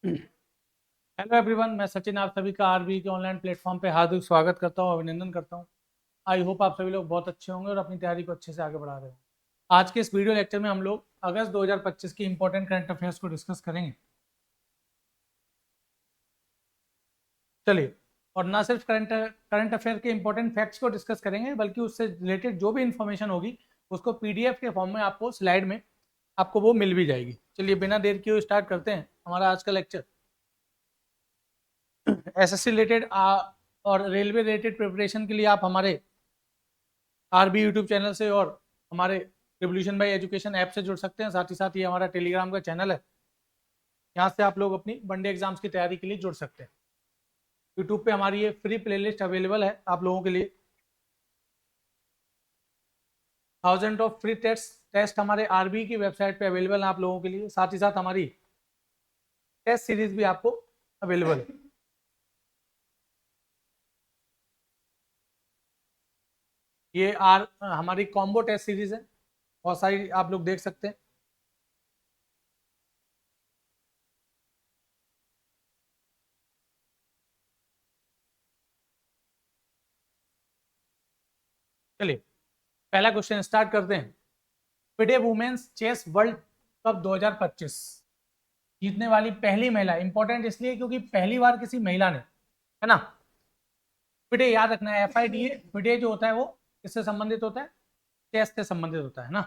Hello everyone, मैं सचिन आप सभी का आरबी के ऑनलाइन प्लेटफॉर्म पे हार्दिक स्वागत करता हूँ, अभिनंदन करता हूँ। आई होप आप सभी लोग बहुत अच्छे होंगे और अपनी तैयारी को अच्छे से आगे बढ़ा रहे हो। आज के इस वीडियो लेक्चर में हम लोग अगस्त 2025 की इंपॉर्टेंट करंट अफेयर्स को डिस्कस करेंगे। चलिए, और ना सिर्फ करंट अफेयर के इंपॉर्टेंट फैक्ट्स को डिस्कस करेंगे, बल्कि उससे रिलेटेड जो भी इंफॉर्मेशन होगी उसको पीडीएफ के फॉर्म में आपको स्लाइड में आपको वो मिल भी जाएगी। चलिए, बिना देर किए स्टार्ट करते हैं हमारा आज का लेक्चर। एसएससी रिलेटेड और रेलवे रिलेटेड प्रिपरेशन के लिए आप हमारे आरबी यूट्यूब चैनल से और हमारे रिवोल्यूशन बाय एजुकेशन ऐप से जुड़ सकते हैं। साथ ही साथ ये हमारा टेलीग्राम का चैनल है, यहाँ से आप लोग अपनी वनडे एग्जाम्स की तैयारी के लिए जुड़ सकते हैं। यूट्यूब पे हमारी ये फ्री प्लेलिस्ट अवेलेबल है आप लोगों के लिए। 1000 ऑफ फ्री टेस्ट हमारे आरबी की वेबसाइट पे अवेलेबल है आप लोगों के लिए। साथ ही साथ हमारी टेस्ट सीरीज भी आपको अवेलेबल है। ये हमारी कॉम्बो टेस्ट सीरीज है, बहुत सारी आप लोग देख सकते हैं। चलिए, पहला क्वेश्चन स्टार्ट करते हैं। FIDE women's chess world cup 2025 जीतने वाली पहली महिला। इंपॉर्टेंट इसलिए क्योंकि पहली बार किसी महिला ने, है ना, फिडे याद रखना है, FIDE। फिडे जो होता है वो किससे संबंधित होता है? चेस से संबंधित होता है ना।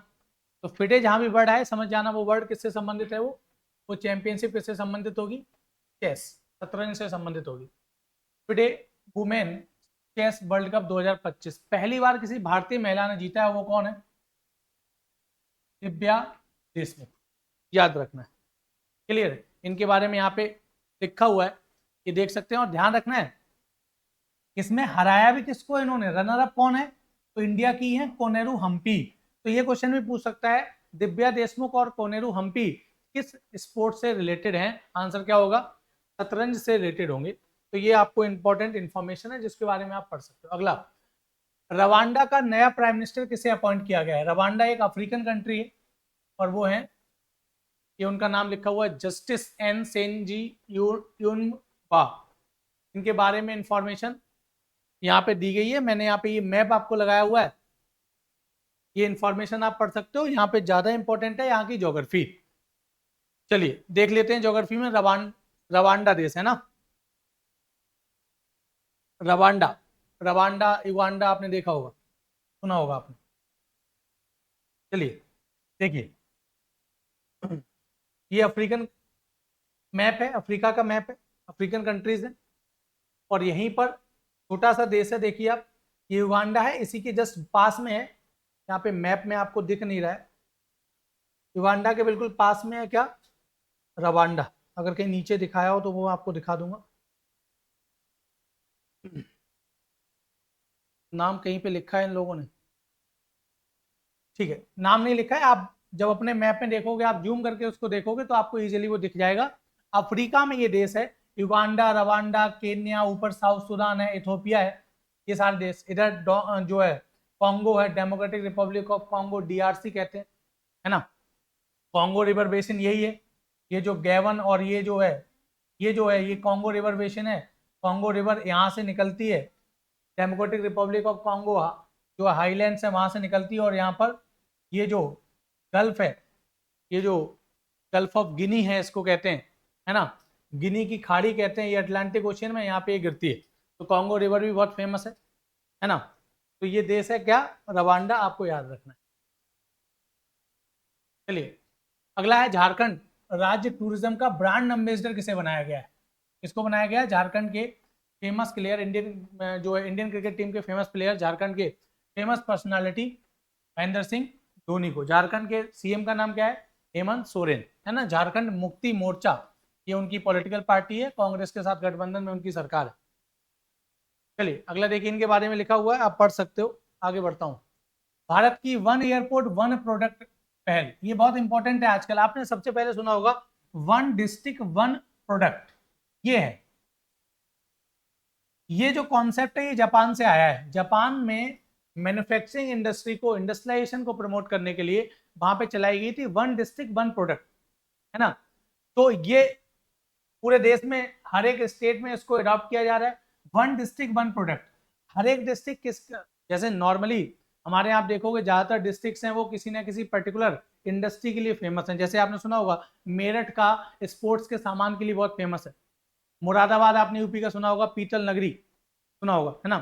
तो फिडे जहां भी वर्ड आए समझ जाना वो वर्ड किससे संबंधित है। वो चैंपियनशिप किससे संबंधित होगी? चेस, शतरंज से संबंधित होगी। FIDE women chess world cup 2025 पहली बार किसी भारतीय महिला ने जीता है, वो कौन है? दिव्या देशमुख, याद रखना है। क्लियर है? इनके बारे में यहाँ पे लिखा हुआ है, ये देख सकते हैं। और ध्यान रखना है, इसमें हराया भी किसको इन्होंने? रनर अप कौन है? तो इंडिया की है कोनेरू हम्पी। तो ये क्वेश्चन भी पूछ सकता है, दिव्या देशमुख और कोनेरू हम्पी किस स्पोर्ट से रिलेटेड हैं? आंसर क्या होगा? शतरंज से रिलेटेड होंगे। तो ये आपको इंपॉर्टेंट इंफॉर्मेशन है जिसके बारे में आप पढ़ सकते हो। अगला, रवांडा का नया प्राइम मिनिस्टर किसे अपॉइंट किया गया है? रवांडा एक अफ्रीकन कंट्री है और वो है, ये उनका नाम लिखा हुआ है जस्टिस एन सेनजी यूनबा। इनके बारे में इंफॉर्मेशन यहाँ पे दी गई है। मैंने यहाँ पे ये मैप आपको लगाया हुआ है, ये इंफॉर्मेशन आप पढ़ सकते हो। यहाँ पे ज्यादा इंपॉर्टेंट है यहाँ की ज्योग्राफी। चलिए देख लेते हैं ज्योग्राफी में। रवांडा देश है ना, रवांडा। रवांडा युगांडा आपने देखा होगा, सुना होगा आपने। चलिए देखिए, ये अफ्रीकन मैप है, अफ्रीका का मैप है, अफ्रीकन कंट्रीज है। और यहीं पर छोटा सा देश है, देखिए आप, ये युगांडा है, इसी के जस्ट पास में है। यहाँ पे मैप में आपको दिख नहीं रहा है, युगांडा के बिल्कुल पास में है क्या? रवांडा। अगर कहीं नीचे दिखाया हो तो वो आपको दिखा दूंगा। नाम कहीं पे लिखा है इन लोगों ने? ठीक है, नाम नहीं लिखा है। आप जब अपने मैप में देखोगे, आप जूम करके उसको देखोगे तो आपको इजीली वो दिख जाएगा। अफ्रीका में ये देश है, युगांडा, रवांडा, केन्या, ऊपर साउथ सूडान है, इथोपिया है, ये सारे देश। इधर जो है कॉन्गो है, democratic Republic of Congo, DRC कहते हैं, है ना। कॉन्गो रिवर बेसिन यही है, ये जो गैवन और ये जो है ये कॉन्गो रिवर बेसिन है। कॉन्गो रिवर यहाँ से निकलती है, डेमोक्रेटिक रिपब्लिक ऑफ कॉन्गो जो हाईलैंड्स है वहां से निकलती है। और यहाँ पर ये जो गल्फ है, ये जो गल्फ ऑफ गिनी है इसको कहते हैं, है ना, गिनी की खाड़ी कहते हैं, ये अटलांटिक ओशियन में यहाँ पे गिरती है। तो कॉन्गो रिवर भी बहुत फेमस है ना। तो ये देश है क्या? रवांडा, आपको याद रखना है। चलिए, अगला है झारखंड राज्य टूरिज्म का ब्रांड एम्बेसडर किसे बनाया गया है? किसको बनाया गया है? झारखंड के फेमस प्लेयर, इंडियन जो है इंडियन क्रिकेट टीम के फेमस प्लेयर, झारखंड के फेमस पर्सनालिटी महेंद्र सिंह धोनी को। झारखंड के CM का नाम क्या है? हेमंत सोरेन, है ना। झारखंड मुक्ति मोर्चा, ये उनकी पॉलिटिकल पार्टी है, कांग्रेस के साथ गठबंधन में उनकी सरकार है। चलिए अगला देखिए, इनके बारे में लिखा हुआ है, आप पढ़ सकते हो। आगे बढ़ता हूँ। भारत की वन एयरपोर्ट वन प्रोडक्ट पहल, ये बहुत इंपॉर्टेंट है आजकल। आपने सबसे पहले सुना होगा वन डिस्ट्रिक्ट वन प्रोडक्ट, ये है। ये जो कॉन्सेप्ट है ये जापान से आया है। जापान में मैन्युफैक्चरिंग इंडस्ट्री को, इंडस्ट्रियलाइजेशन को प्रमोट करने के लिए वहां पे चलाई गई थी वन डिस्ट्रिक्ट वन प्रोडक्ट, है ना। तो ये पूरे देश में हर एक स्टेट में इसको अडॉप्ट किया जा रहा है। वन डिस्ट्रिक्ट वन प्रोडक्ट, हर एक डिस्ट्रिक्ट किस, जैसे नॉर्मली हमारे यहाँ आप देखोगे ज्यादातर डिस्ट्रिक्ट्स हैं वो किसी ना किसी पर्टिकुलर इंडस्ट्री के लिए फेमस हैं। जैसे आपने सुना होगा मेरठ का स्पोर्ट्स के सामान के लिए बहुत फेमस है। मुरादाबाद आपने यूपी का सुना होगा, पीतल नगरी सुना होगा, है ना।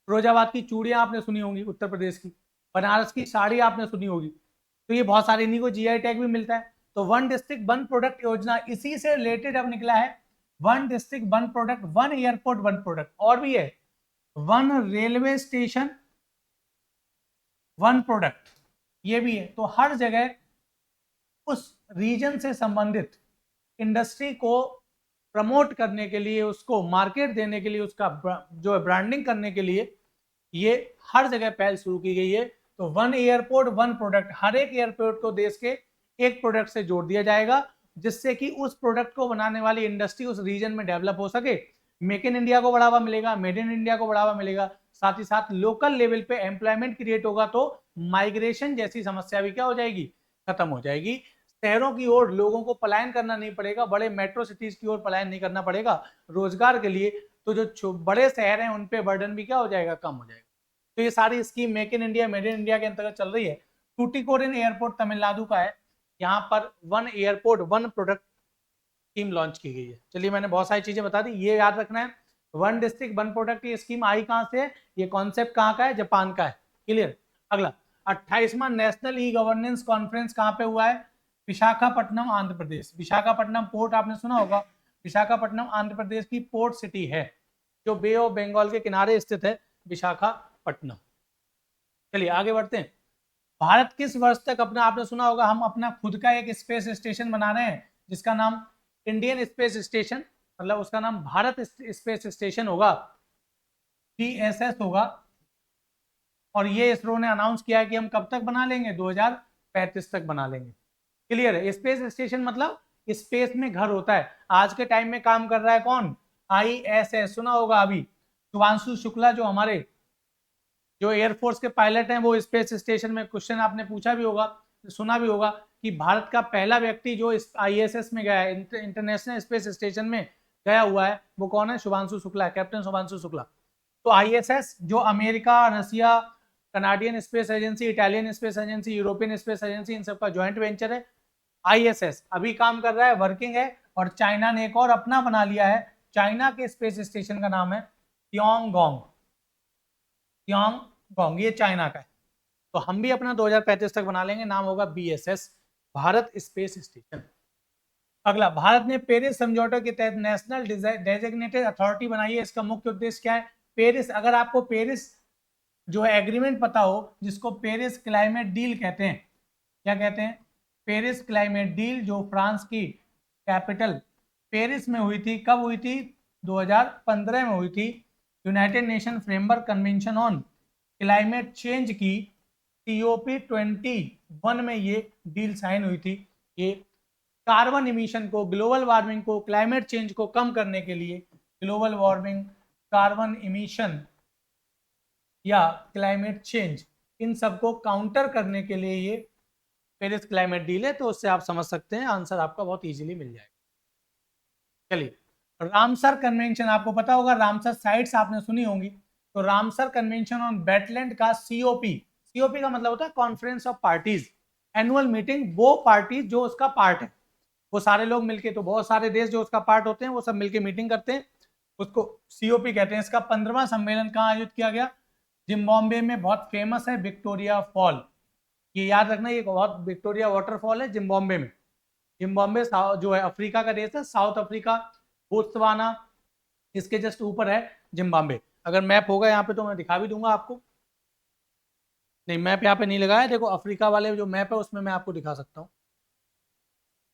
फिरोजाबाद की चूड़ियां आपने सुनी होंगी उत्तर प्रदेश की, बनारस की साड़ी आपने सुनी होगी। तो ये बहुत सारे, इन्हीं को जीआई टैग भी मिलता है। तो वन डिस्ट्रिक्ट वन प्रोडक्ट योजना इसी से रिलेटेड अब निकला है। One district one product, one airport one product, और भी है one railway station one product, ये भी है। तो हर जगह उस रीजन से संबंधित इंडस्ट्री को प्रमोट करने के लिए, उसको मार्केट देने के लिए, उसका जो है ब्रांडिंग करने के लिए ये हर जगह पहल शुरू की गई है। तो वन एयरपोर्ट वन प्रोडक्ट, हर एक एयरपोर्ट को देश के एक प्रोडक्ट से जोड़ दिया जाएगा, जिससे कि उस प्रोडक्ट को बनाने वाली इंडस्ट्री उस रीजन में डेवलप हो सके। मेक इन इंडिया को बढ़ावा मिलेगा, मेड इन इंडिया को बढ़ावा मिलेगा, साथ ही साथ लोकल लेवल पे एम्प्लॉयमेंट क्रिएट होगा। तो माइग्रेशन जैसी समस्या भी क्या हो जाएगी, खत्म हो जाएगी। शहरों की ओर लोगों को पलायन करना नहीं पड़ेगा, बड़े मेट्रो सिटीज की ओर पलायन नहीं करना पड़ेगा रोजगार के लिए। तो जो बड़े शहर हैं उन पे बर्डन भी क्या हो जाएगा, कम हो जाएगा। तो ये सारी scheme make in India made in India के अंतर्गत चल रही है। टूटिकोरिन एयरपोर्ट तमिलनाडु का है, यहाँ पर one airport one product scheme launch की गई है। चलिए मैंने बहुत सारी चीजें बता दी, ये याद रखना है। वन डिस्ट्रिक्ट वन प्रोडक्ट ये स्कीम आई कहां से है, ये कॉन्सेप्ट कहां का है, जापान का है। क्लियर। अगला 28वां नेशनल ई गवर्नेंस कॉन्फ्रेंस कहां पे हुआ है, विशाखापट्टनम आंध्र प्रदेश। विशाखापट्टनम पोर्ट आपने सुना होगा, विशाखापट्टनम आंध्र प्रदेश की पोर्ट सिटी है जो बे ऑफ बंगाल के किनारे स्थित है, विशाखापट्टनम। चलिए आगे बढ़ते हैं। भारत किस वर्ष तक अपना, आपने सुना होगा हम अपना खुद का एक स्पेस स्टेशन बना रहे हैं जिसका नाम इंडियन स्पेस स्टेशन, मतलब उसका नाम भारत स्पेस स्टेशन होगा, PSS होगा। और ये इसरो ने अनाउंस किया है कि हम कब तक बना लेंगे, 2035 तक बना लेंगे। क्लियर है। स्पेस स्टेशन मतलब स्पेस में घर होता है। आज के टाइम में काम कर रहा है कौन, ISS सुना होगा अभी, शुभांशु शुक्ला जो हमारे जो एयरफोर्स के पायलट हैं वो स्पेस स्टेशन में, क्वेश्चन आपने पूछा भी होगा, सुना भी होगा कि भारत का पहला व्यक्ति जो ISS में गया है, इंटरनेशनल स्पेस स्टेशन में गया हुआ है, वो कौन है, शुभांशु शुक्ला, कैप्टन शुभांशु शुक्ला। तो ISS जो America, Russia, Canadian space agency, Italian space agency, European space agency, इन सबका ज्वाइंट वेंचर है। ISS अभी काम कर रहा है, वर्किंग है। और चाइना ने एक और अपना बना लिया है, चाइना के स्पेस स्टेशन का नाम है तियोंगोंग, तियोंगोंग, ये चाइना का है। तो हम भी अपना 2035 तक बना लेंगे, नाम होगा BSS, भारत स्पेस स्टेशन। अगला, भारत ने पेरिस समझौते के तहत नेशनल डेजिग्नेटेड अथॉरिटी बनाई है। इसका मुख्य उद्देश्य क्या है, पेरिस, अगर आपको पेरिस जो है एग्रीमेंट पता हो, जिसको पेरिस क्लाइमेट डील कहते हैं, क्या कहते हैं, पेरिस क्लाइमेट डील, जो फ्रांस की कैपिटल पेरिस में हुई थी, कब हुई थी, 2015 में हुई थी। United nation framework convention on climate change की COP21 में ये डील साइन हुई थी। ये कार्बन इमिशन को, ग्लोबल वार्मिंग को, क्लाइमेट चेंज को कम करने के लिए, ग्लोबल वार्मिंग, कार्बन इमिशन या क्लाइमेट चेंज, इन सबको काउंटर करने के लिए ये पेरिस क्लाइमेट डील है। तो उससे आप समझ सकते हैं, आंसर आपका बहुत इजीली मिल जाएगा। चलिए, रामसर कन्वेंशन, आपको पता होगा रामसर साइट्स आपने सुनी होंगी। तो रामसर कन्वेंशन ऑन वेटलैंड का COP का मतलब होता है conference of parties, annual meeting, वो पार्टी जो उसका पार्ट है, वो सारे लोग मिलके, तो बहुत सारे देश जो उसका पार्ट होते हैं वो सब मिलके मीटिंग करते हैं, उसको COP कहते हैं। इसका 15वां सम्मेलन कहाँ आयोजित किया गया, जिम्बाब्वे में, बहुत फेमस है विक्टोरिया फॉल, ये याद रखना, ये बहुत, विक्टोरिया वाटरफॉल है जिम्बाब्वे में। जिम्बाब्वे जो है अफ्रीका का देश है, साउथ अफ्रीका, बोत्सवाना, इसके जस्ट ऊपर है जिम्बाब्वे। अगर मैप होगा यहाँ पे तो मैं दिखा भी दूंगा आपको, नहीं मैप यहाँ पे नहीं लगाया, देखो अफ्रीका वाले जो मैप है उसमें मैं आपको दिखा सकता हूँ।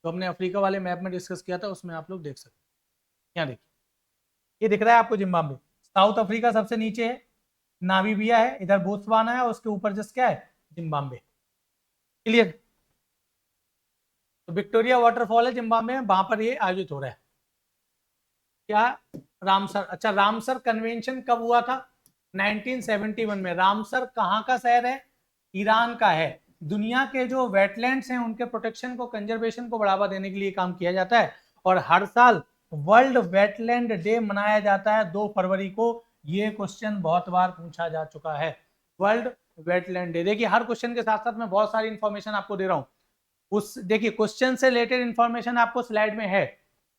तो हमने अफ्रीका वाले मैप में डिस्कस किया था, उसमें आप लोग देख सकते हैं। यहाँ देखिए, ये दिख रहा है आपको जिम्बाब्वे, साउथ अफ्रीका सबसे नीचे है, नामीबिया है, इधर बोत्सवाना है, उसके ऊपर जस्ट क्या है, जिम्बाब्वे। क्लियर। तो विक्टोरिया वाटरफॉल है जिम्बाब्वे में, वहां पर ये आयोजित हो रहा है। क्या, रामसर, अच्छा रामसर कन्वेंशन कब हुआ था, 1971 में। रामसर कहाँ का शहर है, ईरान का है। दुनिया के जो वेटलैंड्स हैं उनके प्रोटेक्शन को, कंजर्वेशन को बढ़ावा देने के लिए काम किया जाता है। और हर साल वर्ल्ड वेटलैंड डे मनाया जाता है 2 फरवरी को। ये क्वेश्चन बहुत बार पूछा जा चुका है, वर्ल्ड वेटलैंड डे। देखिए हर क्वेश्चन के साथ साथ मैं बहुत सारी इंफॉर्मेशन आपको दे रहा हूँ। उस देखिए क्वेश्चन से रिलेटेड इंफॉर्मेशन आपको स्लाइड में है,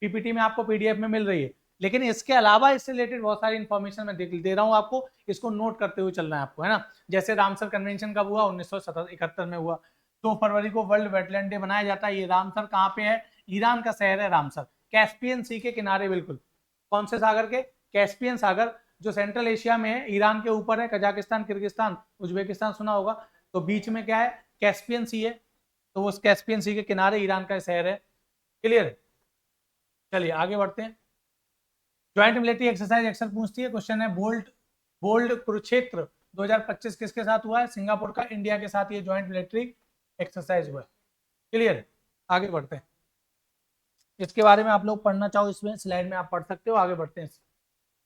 पीपीटी में आपको पीडीएफ में मिल रही है, लेकिन इसके अलावा इससे रिलेटेड बहुत सारी इंफॉर्मेशन मैं दे रहा हूँ आपको, इसको नोट करते हुए चलना है आपको, है ना। जैसे रामसर कन्वेंशन कब हुआ, 1971 में हुआ। 2 फरवरी को वर्ल्ड वेटलैंड डे मनाया जाता है। ये रामसर कहाँ पे है, ईरान का शहर है रामसर, कैस्पियन सी के किनारे बिल्कुल। कौन से सागर के, कैस्पियन सागर, जो सेंट्रल एशिया में है, ईरान के ऊपर है, कजाकिस्तान, किर्गिस्तान, उज्बेकिस्तान सुना होगा, तो बीच में क्या है, कैस्पियन सी है, तो उस कैस्पियन सी के किनारे ईरान का शहर है। क्लियर है, चलिए आगे बढ़ते हैं। ज्वाइंट मिलिट्री एक्सरसाइज अक्सर पूछती है, क्वेश्चन है बोल्ड कुरुक्षेत्र 2025 किसके साथ हुआ है, सिंगापुर का इंडिया के साथ ये ज्वाइंट मिलिट्री एक्सरसाइज हुआ है। क्लियर है, आगे बढ़ते हैं। इसके बारे में आप लोग पढ़ना चाहो इसमें स्लाइड में आप पढ़ सकते हो, आगे बढ़ते हैं।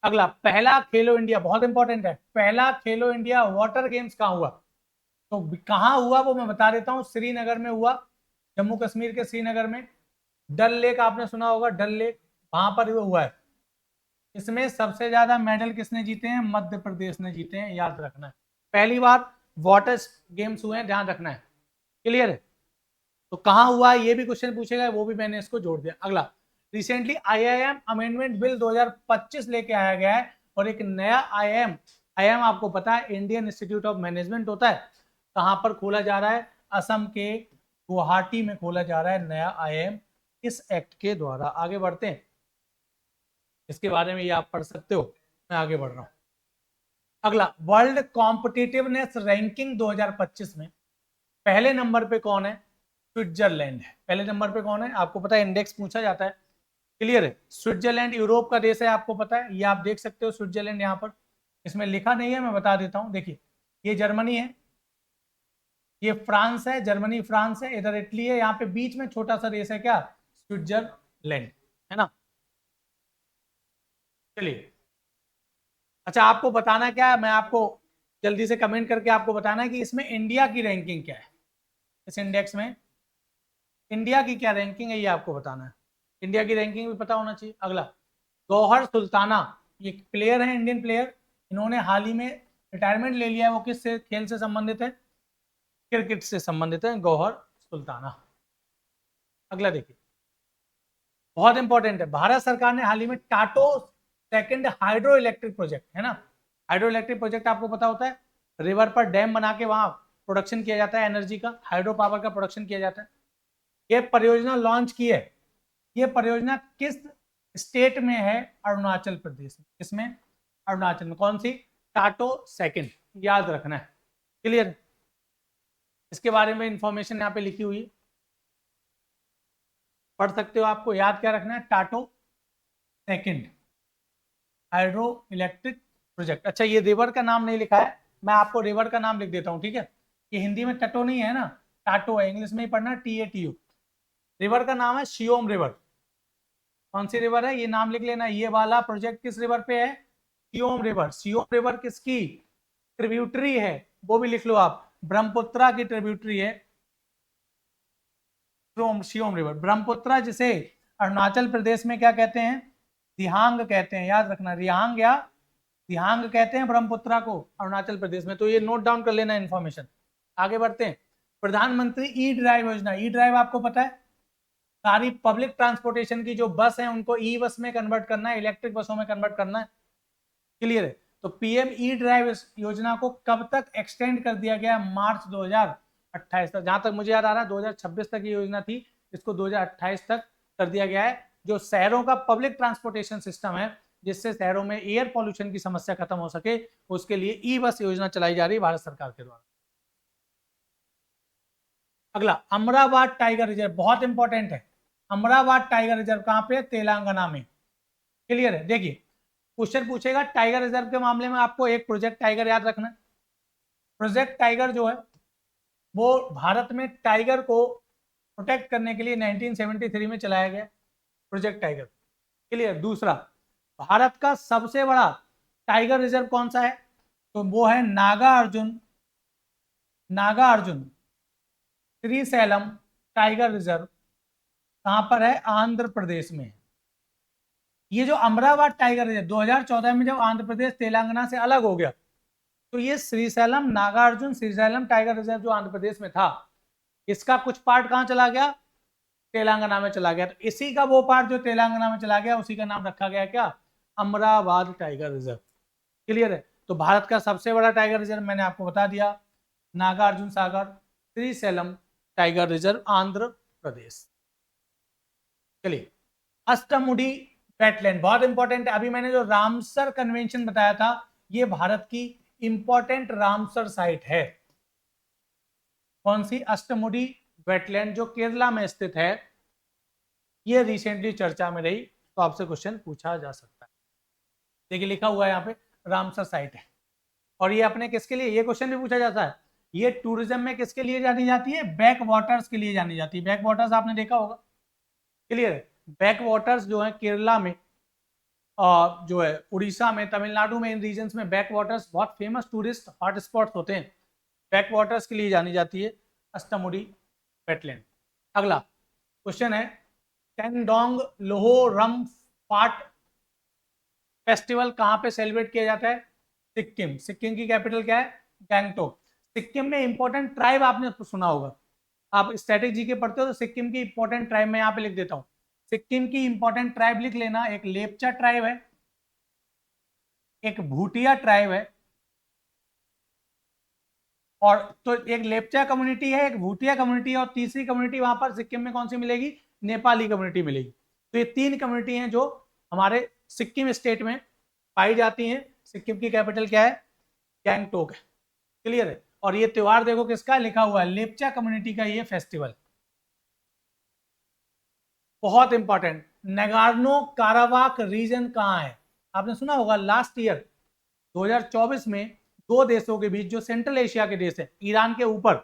अगला, पहला खेलो इंडिया, बहुत इंपॉर्टेंट है, पहला खेलो इंडिया वाटर गेम्स कहाँ हुआ, तो कहाँ हुआ वो मैं बता देता हूँ, श्रीनगर में हुआ, जम्मू कश्मीर के श्रीनगर में। डल लेक आपने सुना होगा, डल लेक, वहां पर हुआ है। इसमें सबसे ज्यादा मेडल किसने जीते हैं, मध्य प्रदेश ने जीते हैं, याद रखना है। पहली बार वाटर गेम्स हुए हैं, ध्यान रखना है। क्लियर है, तो कहां हुआ ये भी क्वेश्चन पूछेगा, वो भी मैंने इसको जोड़ दिया। अगला, रिसेंटली आईआईएम अमेंडमेंट बिल 2025 लेके आया गया है, और एक नया आईआईएम आपको पता है इंडियन इंस्टीट्यूट ऑफ मैनेजमेंट होता है, कहां पर खोला जा रहा है, असम के गुवाहाटी में खोला जा रहा है नया आईआईएम इस एक्ट के द्वारा। आगे बढ़ते हैं, इसके बारे में ये आप पढ़ सकते हो, मैं आगे बढ़ रहा हूं। अगला, वर्ल्ड कॉम्पिटिटिवनेस रैंकिंग 2025 में पहले नंबर पे कौन है, स्विट्जरलैंड है। पहले नंबर पे कौन है, आपको पता है, इंडेक्स पूछा जाता है। क्लियर है, स्विट्जरलैंड यूरोप का देश है, आपको पता है, ये आप देख सकते हो स्विट्जरलैंड, यहाँ पर इसमें लिखा नहीं है, मैं बता देता हूँ। देखिए ये जर्मनी है, ये फ्रांस है, जर्मनी फ्रांस है, इधर इटली है, यहाँ पे बीच में छोटा सा देश है क्या, स्विट्जरलैंड, है ना। चलिए, अच्छा आपको बताना क्या है, मैं आपको जल्दी से कमेंट करके आपको बताना है कि इसमें इंडिया की रैंकिंग क्या है, इस इंडेक्स में इंडिया की क्या रैंकिंग है, ये आपको बताना है। इंडिया की रैंकिंग भी पता होना चाहिए। अगला, गौहर सुल्ताना, ये प्लेयर है, इंडियन प्लेयर, इन्होंने हाल ही में रिटायरमेंट ले लिया है। वो किस से खेल से संबंधित है, क्रिकेट से संबंधित है, गौहर सुल्ताना। अगला देखिए, बहुत इंपॉर्टेंट है, भारत सरकार ने हाल ही में टाटो सेकंड हाइड्रो इलेक्ट्रिक प्रोजेक्ट, है ना, हाइड्रो इलेक्ट्रिक प्रोजेक्ट आपको पता होता है, रिवर पर डैम बना के वहां प्रोडक्शन किया जाता है, एनर्जी का, हाइड्रो पावर का प्रोडक्शन किया जाता है। ये परियोजना लॉन्च की है, ये परियोजना किस स्टेट में है, अरुणाचल प्रदेश में। किसमें, अरुणाचल में। कौन सी, टाटो सेकंड, याद रखना है। क्लियर, इसके बारे में इंफॉर्मेशन यहाँ पे लिखी हुई है, पढ़ सकते हो, आपको याद क्या रखना है, टाटो सेकंड हाइड्रो इलेक्ट्रिक प्रोजेक्ट। अच्छा ये रिवर का नाम नहीं लिखा है, मैं आपको रिवर का नाम लिख देता हूँ, ठीक है। ये हिंदी में टटो नहीं है ना, टाटो है, इंग्लिश में ही पढ़ना, TATU। रिवर का नाम है शियोम रिवर। कौन सी रिवर है, ये नाम लिख लेना। ये वाला प्रोजेक्ट किस रिवर पे है, शियोम रिवर। शियोम रिवर किसकी ट्रिब्यूटरी है, वो भी लिख लो आप, ब्रह्मपुत्रा की ट्रिब्यूटरी है शियोम रिवर। ब्रह्मपुत्रा जिसे अरुणाचल प्रदेश में क्या कहते हैं, दिहांग कहते हैं, याद रखना, रिहांग या दिहांग कहते हैं ब्रह्मपुत्रा को अरुणाचल प्रदेश में। तो ये नोट डाउन कर लेना इन्फॉर्मेशन। आगे बढ़ते हैं, प्रधानमंत्री ई ड्राइव योजना। ई ड्राइव आपको पता है, सारी पब्लिक ट्रांसपोर्टेशन की जो बस है उनको ई बस में कन्वर्ट करना है, इलेक्ट्रिक बसों में कन्वर्ट करना है। क्लियर है, तो पीएम ई ड्राइव योजना को कब तक एक्सटेंड कर दिया गया, मार्च 2028 तक। जहां तक मुझे याद आ रहा है 2026 तक ये योजना थी, इसको 2028 तक कर दिया गया है। जो शहरों का पब्लिक ट्रांसपोर्टेशन सिस्टम है, जिससे शहरों में एयर पॉल्यूशन की समस्या खत्म हो सके, उसके लिए ई बस योजना चलाई जा रही है भारत सरकार के द्वारा। अगला, अमरावती टाइगर रिजर्व, बहुत इंपॉर्टेंट है। अमरावती टाइगर रिजर्व कहां पे है, तेलंगाना में। क्लियर है, देखिए क्वेश्चन पूछेगा टाइगर रिजर्व के मामले में, आपको एक प्रोजेक्ट टाइगर याद रखना। प्रोजेक्ट टाइगर जो है वो भारत में टाइगर को प्रोटेक्ट करने के लिए 1973 में चलाया गया प्रोजेक्ट टाइगर। क्लियर, दूसरा, भारत का सबसे बड़ा टाइगर रिजर्व कौन सा है, तो वो है नागा अर्जुन श्रीशैलम टाइगर रिजर्व, कहां पर है? आंध्र प्रदेश में है। ये जो अमरावती टाइगर रिजर्व 2014 में जब आंध्र प्रदेश तेलंगाना से अलग हो गया, तो ये श्रीशैलम नागार्जुन श्रीशैलम टाइगर रिजर्व जो आंध्र प्रदेश में था, इसका कुछ पार्ट कहां चला गया? तेलंगाना में चला गया। तो इसी का वो पार्ट जो तेलंगाना में चला गया, उसी का नाम रखा गया क्या? Amravati tiger reserve. क्लियर है? तो भारत का सबसे बड़ा टाइगर रिजर्व मैंने आपको बता दिया, नागार्जुन सागर श्रीशैलम टाइगर रिजर्व आंध्र प्रदेश। चलिए, अष्टमुडी वेटलैंड बहुत इंपॉर्टेंट है। अभी मैंने जो रामसर कन्वेंशन बताया था, ये भारत की इंपॉर्टेंट रामसर साइट है। कौन सी? अष्टमुडी वेटलैंड जो केरला में स्थित है, ये रिसेंटली चर्चा में रही, तो आपसे क्वेश्चन पूछा जा सकता है। देखिए लिखा हुआ है यहाँ पे रामसर साइट है। और ये अपने किसके लिए, ये क्वेश्चन भी पूछा जाता है, ये टूरिज्म में किसके लिए जानी जाती है? बैक वाटर्स के लिए जानी जाती है। बैक वाटर्स आपने देखा होगा। क्लियर है? बैक वाटर्स जो है केरला में, जो है उड़ीसा में, तमिलनाडु में, इन रीजन्स में बैक वाटर्स बहुत फेमस टूरिस्ट हॉटस्पॉट्स होते हैं। बैक वाटर्स के लिए जानी जाती है अष्टमुडी वेटलैंड। अगला क्वेश्चन है, टेंडोंग लोहोरम फाट फेस्टिवल कहां पे सेलिब्रेट किया जाता है? सिक्किम। सिक्किम की कैपिटल क्या है? गैंगटोक। सिक्किम में इंपॉर्टेंट ट्राइब आपने सुना होगा, आप स्ट्रेटेजी के पढ़ते हो तो सिक्किम की इंपॉर्टेंट ट्राइब मैं यहाँ पे लिख देता हूँ। सिक्किम की इंपॉर्टेंट ट्राइब लिख लेना, एक लेपचा ट्राइब है, एक भूटिया ट्राइब है, और तो एक लेपचा कम्युनिटी है, एक भूटिया कम्युनिटी है, और तीसरी कम्युनिटी वहां पर सिक्किम में कौन सी मिलेगी? नेपाली कम्युनिटी मिलेगी। तो ये तीन कम्युनिटी हैं जो हमारे सिक्किम स्टेट में पाई जाती हैं। सिक्किम की कैपिटल क्या है? गैंगटोक है। क्लियर है? और ये त्योहार देखो किसका लिखा हुआ है, लेपचा कम्युनिटी का ये फेस्टिवल। बहुत इंपॉर्टेंट, नगार्नो कारावाक रीजन कहाँ है? आपने सुना होगा लास्ट ईयर 2024 में दो देशों के बीच, जो सेंट्रल एशिया के देश है, ईरान के ऊपर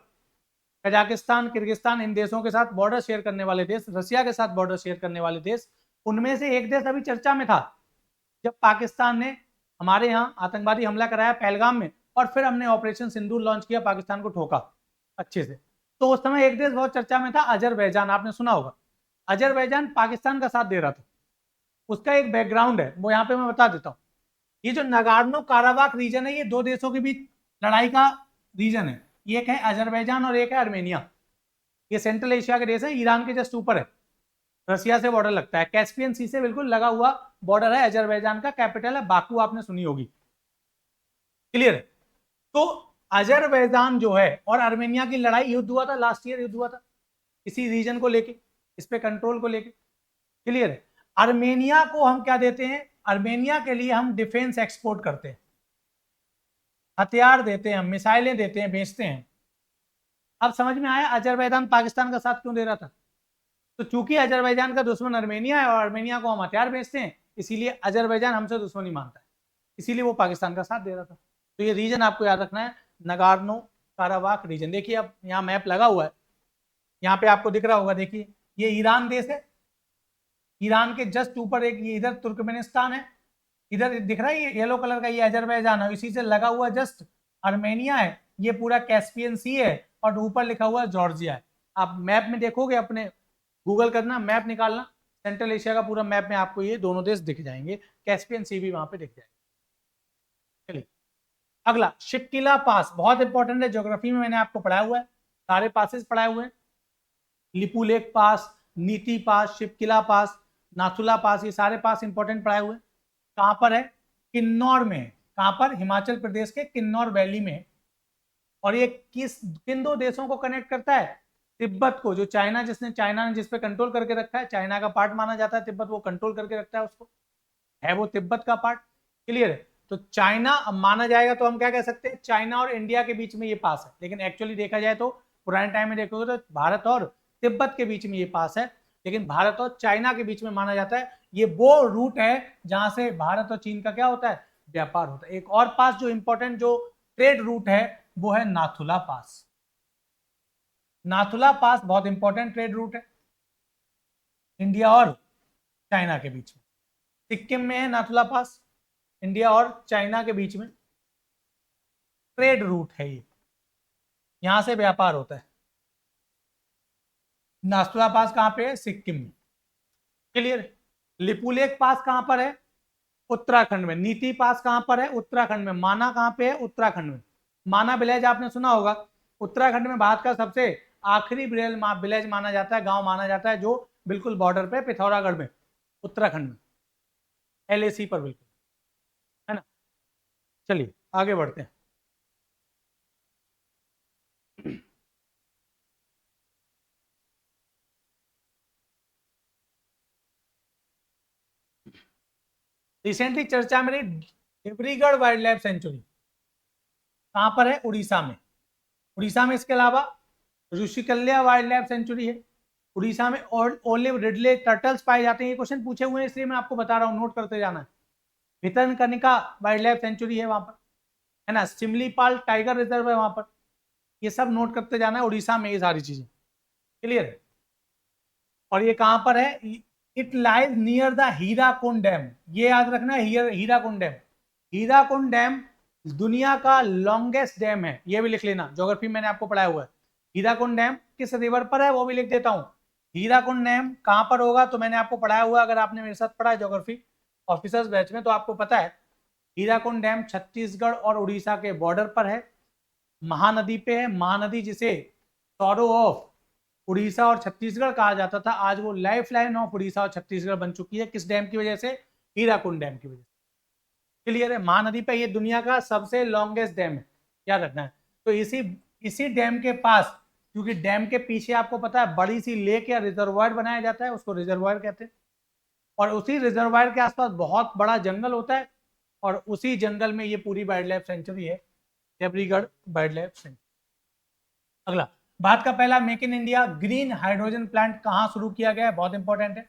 कजाकिस्तान, किर्गिस्तान, इन देशों के साथ बॉर्डर शेयर करने वाले देश, रसिया के साथ बॉर्डर शेयर करने वाले देश, उनमें से एक देश अभी चर्चा में था जब पाकिस्तान ने हमारे यहाँ आतंकवादी हमला कराया पहलगाम में, और फिर हमने ऑपरेशन सिंदूर लॉन्च किया, पाकिस्तान को ठोका अच्छे से। तो उस समय एक देश बहुत चर्चा में था, अजरबैजान। आपने सुना होगा, अजरबैजान पाकिस्तान का साथ दे रहा था। उसका एक बैकग्राउंड है, वो यहाँ पे मैं बता देता हूँ। ये जो नगार्नो काराबाख रीजन है, ये दो देशों के बीच लड़ाई का रीजन है। एक है अजरबैजान और एक है आर्मेनिया। ये सेंट्रल एशिया के देश है, ईरान के जस्ट ऊपर है, रसिया से बॉर्डर लगता है, कैस्पियन सी से बिल्कुल लगा हुआ बॉर्डर है। अजरबैजान का कैपिटल है बाकू, आपने सुनी होगी। क्लियर है? तो अजरबैजान जो है और आर्मेनिया की लड़ाई, युद्ध हुआ था लास्ट ईयर, युद्ध हुआ था इसी रीजन को लेके, इस पे कंट्रोल को लेके। क्लियर है? आर्मेनिया को हम क्या देते हैं? आर्मेनिया के लिए हम डिफेंस एक्सपोर्ट करते हैं, हथियार देते हैं, मिसाइलें देते हैं, बेचते हैं। अब समझ में आया अजरबैजान पाकिस्तान का साथ क्यों दे रहा था? तो चूंकि अजरबैजान का दुश्मन आर्मेनिया है और आर्मेनिया को हम हथियार बेचते हैं, इसीलिए अजरबैजान हमसे दुश्मनी मानता है, इसीलिए वो पाकिस्तान का साथ दे रहा था। तो ये रीजन आपको याद रखना है, नगार्नो काराबाख रीजन। देखिए अब यहाँ मैप लगा हुआ है, यहाँ पे आपको दिख रहा होगा, देखिए ये ईरान देश है, ईरान के जस्ट ऊपर एक ये इधर तुर्कमेनिस्तान है, इधर दिख रहा है ये येलो कलर का, ये अजरबैजान है, इसी से लगा हुआ जस्ट आर्मेनिया है, ये पूरा कैस्पियन सी है, और ऊपर लिखा हुआ जॉर्जिया है। आप मैप में देखोगे, अपने गूगल करना, मैप निकालना, सेंट्रल एशिया का पूरा मैप में आपको ये दोनों देश दिख जाएंगे, कैस्पियन सी भी वहां पे दिख जाएगा। चलिए अगला, शिपकिला पास बहुत इंपॉर्टेंट है, ज्योग्राफी में मैंने आपको पढ़ाया हुआ है, सारे पासेस पढ़ाए हुए हैं, लिपुलेक पास, नीति पास, शिपकिला पास, नाथुला पास, ये सारे पास इंपॉर्टेंट पढ़ाए हुए हैं। कहां पर है? किन्नौर में है। कहां पर? हिमाचल प्रदेश के किन्नौर वैली में है। और ये किन दो देशों को कनेक्ट करता है? तिब्बत को, जो चाइना, चाइना ने जिस पे कंट्रोल करके रखा है, चाइना का पार्ट माना जाता है तिब्बत, वो कंट्रोल करके रखता है उसको, है वो तिब्बत का पार्ट। क्लियर है? तो चाइना अब माना जाएगा तो हम क्या कह सकते हैं, चाइना और इंडिया के बीच में ये पास है, लेकिन एक्चुअली देखा जाए तो पुराने टाइम में देखोगे तो भारत और तिब्बत के बीच में ये पास है, लेकिन भारत और चाइना के बीच में माना जाता है। ये वो रूट है जहां से भारत और चीन का क्या होता है, व्यापार होता है। एक और पास जो इंपॉर्टेंट जो ट्रेड रूट है, वो है नाथुला पास। नाथुला पास बहुत इंपॉर्टेंट ट्रेड रूट है इंडिया और चाइना के बीच में। सिक्किम में है नाथुला पास, इंडिया और चाइना के बीच में ट्रेड रूट है ये, यहां से व्यापार होता है। नाथुला पास कहाँ पे है? सिक्किम में। क्लियर। लिपुलेख पास कहाँ पर है? उत्तराखंड में। नीति पास कहाँ पर है? उत्तराखंड में। माना कहाँ पे है? उत्तराखंड में। माना विलेज आपने सुना होगा, उत्तराखंड में भारत का सबसे आखिरी विलेज माना जाता है, गांव माना जाता है, जो बिल्कुल बॉर्डर पे पिथौरागढ़ में, उत्तराखंड में, LAC पर बिल्कुल, है ना। चलिए आगे बढ़ते हैं। रिसेंटली चर्चा में रही देवरीगढ़ वाइल्ड लाइफ सेंचुरी, कहां पर है? उड़ीसा में। उड़ीसा में इसके अलावा ऋषिकल्या वाइल्ड लाइफ सेंचुरी है। उड़ीसा में ओलिव रिडले टर्टल्स पाए जाते हैं। ये क्वेश्चन पूछे हुए हैं, इसलिए मैं आपको बता रहा हूँ, नोट करते जाना है। भितरकनिका वाइल्ड लाइफ सेंचुरी है वहां पर, है ना। सिमलीपाल टाइगर रिजर्व है वहां पर। ये सब नोट करते जाना है, उड़ीसा में ये सारी चीजें। क्लियर है। और ये कहां पर है? It lies near the Hirakud dam. ये याद रखना है, हीराकुंड डैम। हीराकुंड डैम दुनिया का लॉन्गेस्ट डैम है, ये भी लिख लेना, ज्योग्राफी मैंने आपको पढ़ाया हुआ है। हीराकुंड डैम किस रिवर पर है वो भी लिख देता हूं। हीराकुंड डैम कहां पर होगा तो मैंने आपको पढ़ाया हुआ, अगर आपने मेरे साथ पढ़ा है ज्योग्राफी ऑफिसर्स बैच में तो आपको पता है। हीराकुंड डैम छत्तीसगढ़ और उड़ीसा के बॉर्डर पर है, महानदी पे है। महानदी जिसे सौरो ऑफ उड़ीसा और छत्तीसगढ़ कहा जाता था, आज वो लाइफ लाइन ऑफ उड़ीसा और छत्तीसगढ़ बन चुकी है। किस डैम की वजह से? हीराकुंड डैम की वजह से। क्लियर है। महानदी पे ये दुनिया का सबसे लॉन्गेस्ट डैम है, याद रखना है। तो इसी इसी डैम के पास, क्योंकि डैम के पीछे आपको पता है बड़ी सी लेक या रिजर्वायर बनाया जाता है, उसको रिजर्वायर कहते हैं। और उसी रिजर्वायर के आसपास बहुत बड़ा जंगल होता है, और उसी जंगल में ये पूरी वाइल्ड लाइफ सेंचुरी है, देवरीगढ़ वाइल्ड लाइफ सेंचुरी। अगला, भारत का पहला make in India green hydrogen plant कहां शुरू किया गया है? बहुत इंपॉर्टेंट है।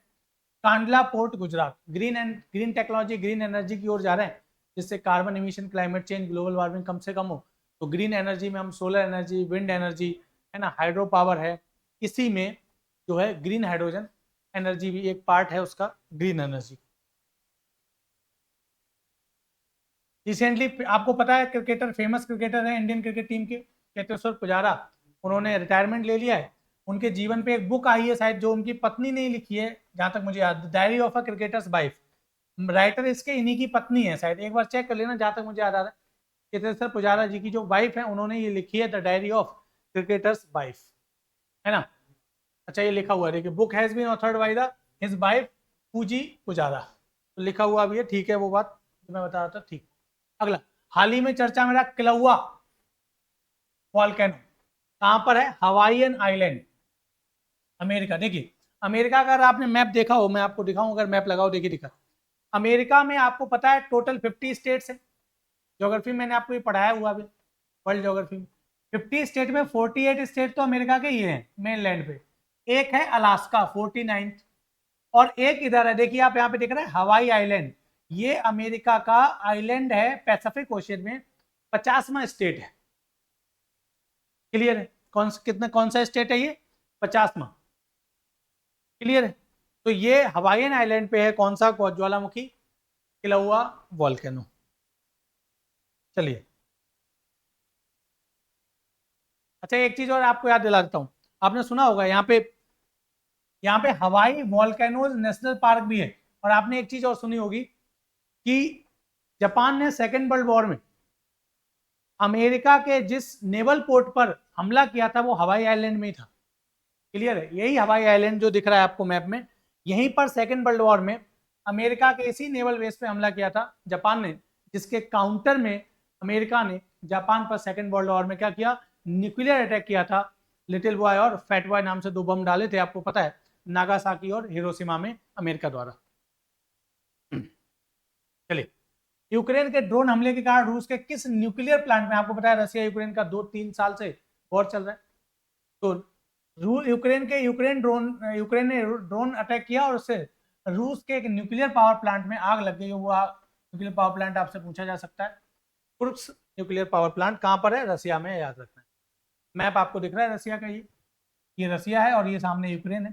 Kandla port, Gujarat. Green technology, green energy की ओर जा रहे हैं, जिससे carbon emission, climate change, global warming कम से कम हो। तो ग्रीन एनर्जी में हम सोलर एनर्जी, विंड एनर्जी, है ना, हाइड्रो पावर है, इसी में जो है ग्रीन हाइड्रोजन एनर्जी भी एक पार्ट है उसका, ग्रीन एनर्जी। रिसेंटली आपको पता है क्रिकेटर, फेमस क्रिकेटर है इंडियन क्रिकेट टीम के, चेतेश्वर पुजारा, उन्होंने रिटायरमेंट ले लिया है। उनके जीवन पे एक बुक आई है शायद, जो उनकी पत्नी ने लिखी है जहां तक मुझे याद, diary of a cricketers wife. Writer इसके इन्हीं की पत्नी है शायद, एक बार चेक कर लेना, जहां तक मुझे याद आ रहा है चेतेश्वर पुजारा जी की जो वाइफ है, उन्होंने ये लिखी है the diary of cricketer's wife, है ना। अच्छा ये लिखा हुआ है, देखिए, book has been authored by the his wife Puji Pujara, तो लिखा हुआ भी है, ठीक है, वो बात जो मैं बता रहा था, ठीक। अगला, हाल ही में चर्चा में रहा किलौआ वॉल्केनो, कहां पर है? Hawaiian island, America. देखिए, अमेरिका का अगर आपने मैप देखा हो, मैं आपको दिखाऊं, अगर मैप लगाओ, देखिए दिखा, अमेरिका में आपको पता है टोटल 50 स्टेट्स है। ज्योग्राफी मैंने आपको ये पढ़ाया हुआ भी, वर्ल्ड ज्योग्राफी में। 50 स्टेट में 48 स्टेट तो अमेरिका के ही हैं मेन लैंड पे, एक है अलास्का 49, और एक इधर है, देखिए आप यहाँ पे देख रहे हैं हवाई आइलैंड, ये अमेरिका का आइलैंड है पैसिफिक ओशियन में, 50वां स्टेट है। क्लियर है। कौन सा स्टेट है ये? 50वां। क्लियर है। तो ये हवाईयन आइलैंड पे है कौन सा ज्वालामुखी? किलौआ वॉल्केनो। चलिए, अच्छा एक चीज और आपको याद दिला देता हूं, आपने सुना होगा यहाँ पे हवाई वॉल्केनोज नेशनल पार्क भी है। और आपने एक चीज और सुनी होगी कि जापान ने सेकेंड वर्ल्ड वॉर में अमेरिका के जिस नेवल पोर्ट पर हमला किया था, वो हवाई आइलैंड में ही था। क्लियर है। यही हवाई आइलैंड जो दिख रहा है आपको मैप में, यहीं पर सेकेंड वर्ल्ड वॉर में अमेरिका के इसी नेवल बेस पे हमला किया था जापान ने, जिसके काउंटर में अमेरिका ने जापान पर सेकेंड वर्ल्ड वॉर में क्या किया? न्यूक्लियर अटैक किया था। लिटिल बॉय और फैट बॉय नाम से दो बम डाले थे, आपको पता है, नागासाकी और हिरोशिमा में, अमेरिका द्वारा। चलिए, यूक्रेन के ड्रोन हमले के कारण रूस के किस न्यूक्लियर प्लांट में, आपको पता है रशिया यूक्रेन का 2-3 साल से वॉर चल रहा है, तो यूक्रेन ने ड्रोन अटैक किया और उससे रूस के एक न्यूक्लियर पावर प्लांट में आग लग गई। वो न्यूक्लियर पावर प्लांट आपसे पूछा जा सकता है, कुर्स्क न्यूक्लियर पावर प्लांट कहां पर है? रसिया में, याद रखना है। मैप आपको दिख रहा है रसिया का, ये रसिया है और ये सामने यूक्रेन है।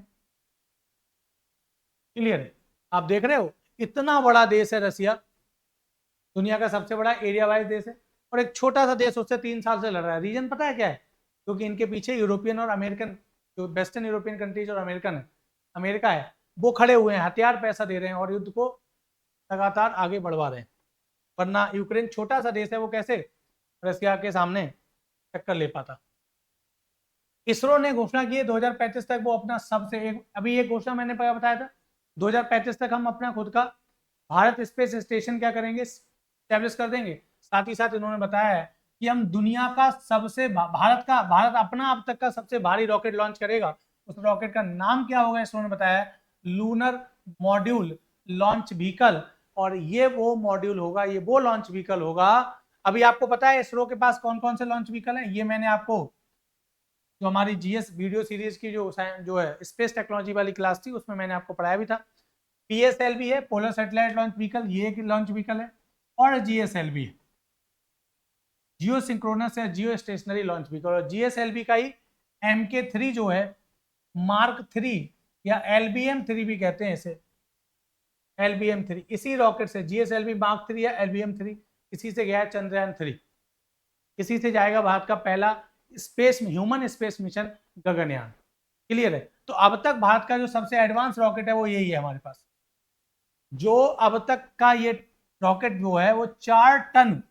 क्लियर है। आप देख रहे हो, इतना बड़ा देश है रसिया, दुनिया का सबसे बड़ा एरिया वाइज देश है, और एक छोटा सा देश उससे 3 साल से लड़ रहा है। रीजन पता है क्या है? क्योंकि इनके पीछे यूरोपियन और अमेरिकन जो वेस्टर्न यूरोपियन कंट्रीज और अमेरिका है, वो खड़े हुए हैं, हथियार पैसा दे रहे हैं और युद्ध को लगातार आगे बढ़वा रहे हैं। वरना यूक्रेन छोटा सा देश है, वो कैसे रशिया के सामने टक्कर ले पाता। इसरो ने घोषणा की है 2035 तक वो अपना सबसे अभी एक घोषणा मैंने बताया था, 2035 तक हम अपना खुद का भारत स्पेस स्टेशन क्या करेंगे, स्टैब्लिश कर देंगे। साथ ही साथ इन्होंने बताया है कि हम दुनिया का सबसे भारत अपना अब तक का सबसे भारी रॉकेट लॉन्च करेगा। उस रॉकेट का नाम क्या होगा, इसरो ने बताया है लूनर मॉड्यूल लॉन्च व्हीकल। और ये वो मॉड्यूल होगा, ये वो लॉन्च व्हीकल होगा। अभी आपको पता है इसरो के पास कौन कौन से लॉन्च व्हीकल है, ये मैंने आपको जो हमारी जीएस वीडियो सीरीज की जो है स्पेस टेक्नोलॉजी वाली क्लास थी उसमें मैंने आपको पढ़ाया भी था। पीएसएलवी है, पोलर सैटेलाइट लॉन्च व्हीकल, ये एक लॉन्च व्हीकल है। और जीएसएलवी है, जियो सिंक्रोनस या जियो स्टेशनरी लॉन्च व्हीकल। और जीएसएलवी का ही MK3 जो है मार्क 3 या LBM-3 भी कहते हैं इसे, LBM-3 इसी रॉकेट से, जीएसएलवी मार्क 3 या LBM-3 इसी से गया है चंद्रयान 3, इसी से जाएगा भारत का पहला space human space mission Gaganyaan. Clear है। तो अब तक भारत का जो सबसे एडवांस रॉकेट है वो यही है हमारे पास। जो अब तक का ये रॉकेट जो है वो 4 टन